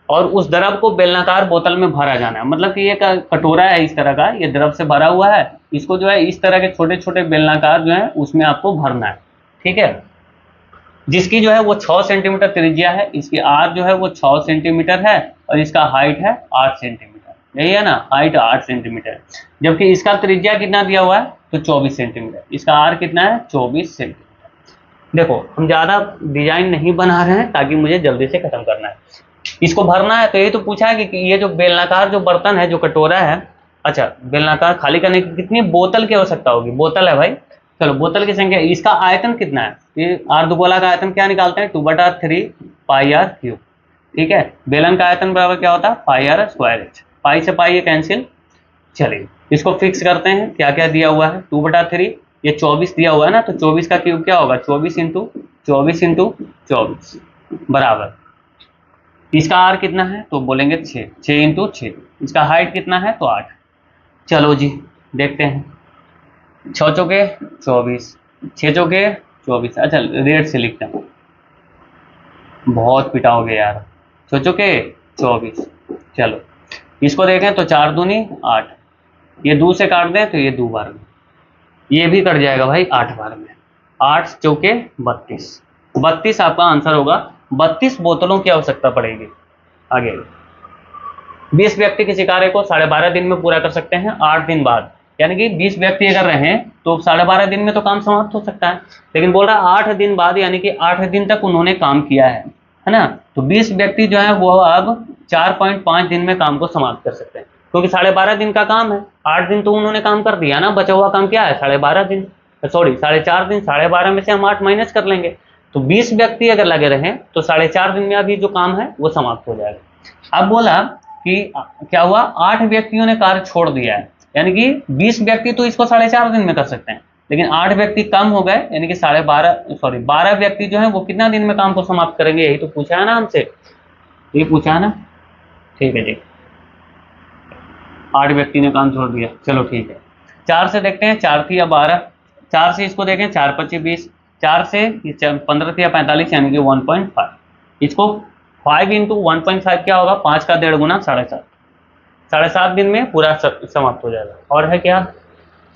और उस द्रव को बेलनाकार बोतल में भरा जाना है। मतलब कि ये कटोरा है इस तरह का, ये द्रव से भरा हुआ है, इसको जो है इस तरह के छोटे छोटे बेलनाकार जो है उसमें आपको भरना है। ठीक है, जिसकी जो है वो 6 सेंटीमीटर त्रिज्या है, इसकी आर जो है वो 6 सेंटीमीटर है और इसका हाइट है 8 सेंटीमीटर। यही है ना, हाइट 8 सेंटीमीटर। जबकि इसका त्रिज्या कितना दिया हुआ है तो 24 सेंटीमीटर, इसका आर कितना है 24 सेंटीमीटर। देखो हम ज़्यादा डिजाइन नहीं बना रहे हैं ताकि मुझे जल्दी से खत्म करना है। इसको भरना है तो ये तो पूछा है कि ये जो बेलनाकार जो बर्तन है, जो कटोरा है, अच्छा बेलनाकार खाली करने की कितनी बोतल की आवश्यकता होगी, बोतल है भाई, चलो बोतल की संख्या, इसका आयतन कितना है, ये अर्धगोला का आयतन क्या निकालते हैं 2/3 पाई आर क्यूब। ठीक है, बेलन का आयतन बराबर क्या होता है पाई आर स्क्वायर एच, पाई से पाई ये कैंसिल। चलिए इसको फिक्स करते हैं, क्या क्या दिया हुआ है 2/3, ये 24 दिया हुआ है ना, तो 24 का क्यूब क्या होगा 24 इंटू 24 बराबर, इसका आर कितना है तो बोलेंगे 6, 6 इंटू 6, इसका हाइट कितना है तो 8। चलो जी देखते हैं, 6 चौके 24, 6 चौके 24, अच्छा रेट से लिखता हूँ, बहुत पिटाओगे यार, 6 चौके 24। चलो इसको देखें तो 4 दूनी 8, ये 2 से काट दें तो ये 2 बार में, ये भी कट जाएगा भाई 8 बार में, 8 चौके 32 आपका आंसर होगा। 32 बोतलों की आवश्यकता पड़ेगी। आगे 20 व्यक्ति किसी कार्य को 12.5 दिन में पूरा कर सकते हैं 8 दिन बाद, यानी कि 20 व्यक्ति अगर रहे तो 12.5 दिन में तो काम समाप्त हो सकता है, लेकिन बोल रहा है 8 दिन बाद, यानी कि 8 दिन तक उन्होंने काम किया है ना, तो 20 व्यक्ति जो है वो अब 4.5 दिन में काम को समाप्त कर सकते हैं, क्योंकि 12.5 दिन का काम है, 8 दिन तो उन्होंने काम कर दिया ना, बचा हुआ काम क्या है 12.5 दिन, सॉरी 4.5 दिन, 12.5 में से हम 8 माइनस कर लेंगे, तो 20 व्यक्ति अगर लगे रहे तो 4.5 दिन में अभी जो काम है वो समाप्त हो जाएगा। अब बोला कि क्या हुआ 8 व्यक्तियों ने कार्य छोड़ दिया है, यानी कि 20 व्यक्ति तो इसको 4.5 दिन में कर सकते हैं, लेकिन 8 व्यक्ति कम हो गए, यानी कि 12 व्यक्ति जो है वो कितना दिन में काम को समाप्त करेंगे, यही तो पूछा है ना हमसे, ये पूछा है ना। ठीक है जी, 8 व्यक्ति ने काम छोड़ दिया, चलो ठीक है। 4 से देखते हैं, 4 थी या 12, 4 से इसको देखें 4 × 25 20, 4 से 15 थी या 45, यानी कि 1.5, इसको 5 इंटू 1.5 क्या होगा 5 का 1.5 गुना 7.5 दिन में पूरा समाप्त हो जाएगा। और है क्या,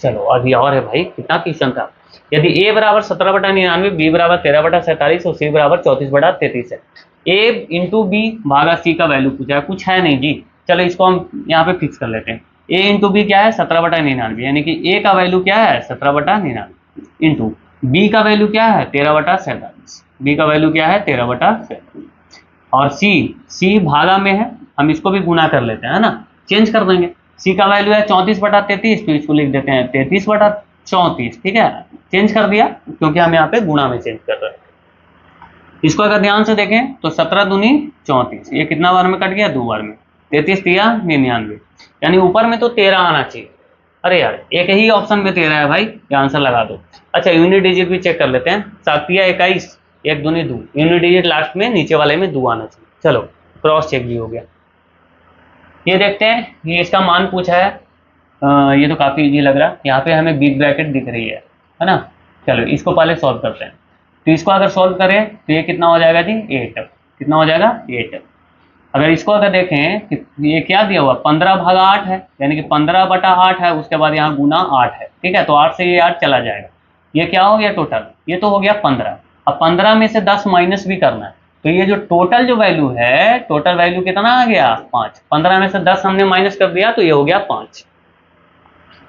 चलो अभी और है भाई, कितना क्वेश्चन था। यदि a बराबर 17/99, b बराबर 13/47 और c बराबर 34/33 है, a इंटू बी भागा c का वैल्यू पूछा है, कुछ है नहीं जी, चलो इसको हम यहाँ पे फिक्स कर लेते हैं। a इंटू बी क्या है 17/99, यानी कि a का वैल्यू क्या है 17/99 इंटू b का वैल्यू क्या है 13/47, b का वैल्यू क्या है 13/47, और c भागा में है, हम इसको भी गुना कर लेते हैं ना, चेंज कर देंगे, c का वैल्यू है 34/33, तो इसको लिख देते हैं 33/34। ठीक है, चेंज कर दिया क्योंकि हम यहाँ पे गुणा में चेंज कर रहे हैं। इसको अगर ध्यान से देखें तो 17 दूनी 34, ये कितना बार में कट गया 2 बार में, 33 × 99, यानी ऊपर में तो 13 आना चाहिए। अरे यार एक ही ऑप्शन में 13 है भाई, ये आंसर लगा दो। अच्छा यूनिट डिजिट भी चेक कर लेते हैं, 7 × 21, 1 दूनी 2, यूनिट डिजिट लास्ट में नीचे वाले में 2 आना चाहिए। चलो क्रॉस चेक भी हो गया। ये देखते हैं, ये इसका मान पूछा है, ये तो काफ़ी इजी लग रहा है, यहाँ पे हमें बिग ब्रैकेट दिख रही है ना। चलो इसको पहले सॉल्व करते हैं, तो इसको अगर सॉल्व करें तो ये कितना हो जाएगा जी 8, कितना हो जाएगा 8। अगर इसको अगर देखें कि ये क्या दिया हुआ 15/8 है, यानी कि 15/8 है, उसके बाद यहाँ गुना 8 है। ठीक है, तो 8 से ये 8 चला जाएगा, ये क्या हो गया टोटल, ये तो हो गया 15। अब 15 में से 10 माइनस भी करना है, तो ये जो टोटल जो वैल्यू है, टोटल वैल्यू कितना आ गया 5, 15 में से 10 हमने माइनस कर दिया तो ये हो गया 5।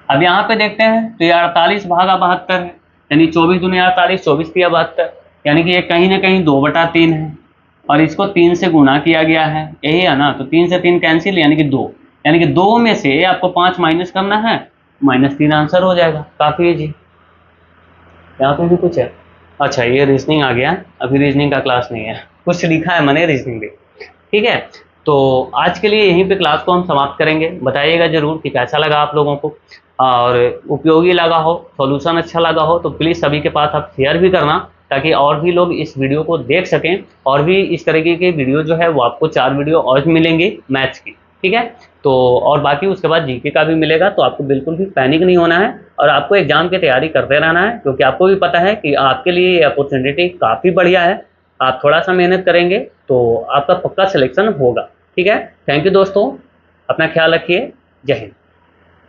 अब यहाँ पे देखते हैं तो ये 48/72 है, यानी 24 दूनी 48, 24 × 72, यानी कि ये कहीं ना कहीं 2/3 है, और इसको 3 से गुणा किया गया है, यही है ना, तो 3 से 3 कैंसिल, यानी कि 2, यानी कि 2 में से आपको 5 माइनस करना है, -3 आंसर हो जाएगा। काफ़ी जी, यहाँ पे भी कुछ है। अच्छा ये रीजनिंग आ गया, अभी रीजनिंग का क्लास नहीं है, कुछ लिखा है मैंने रीजनिंग भी। ठीक है, तो आज के लिए यहीं पे क्लास को हम समाप्त करेंगे। बताइएगा जरूर कि कैसा लगा आप लोगों को, और उपयोगी लगा हो, सॉल्यूशन अच्छा लगा हो तो प्लीज़ सभी के पास आप शेयर भी करना, ताकि और भी लोग इस वीडियो को देख सकें, और भी इस तरीके के वीडियो जो है वो आपको 4 वीडियो और मिलेंगी मैथ्स की। ठीक है, तो और बाकी उसके बाद जीके का भी मिलेगा, तो आपको बिल्कुल भी पैनिक नहीं होना है, और आपको एग्जाम की तैयारी करते रहना है, क्योंकि आपको भी पता है कि आपके लिए ये अपॉर्चुनिटी काफ़ी बढ़िया है। आप थोड़ा सा मेहनत करेंगे तो आपका पक्का सिलेक्शन होगा। ठीक है, थैंक यू दोस्तों, अपना ख्याल रखिए, जय हिंद।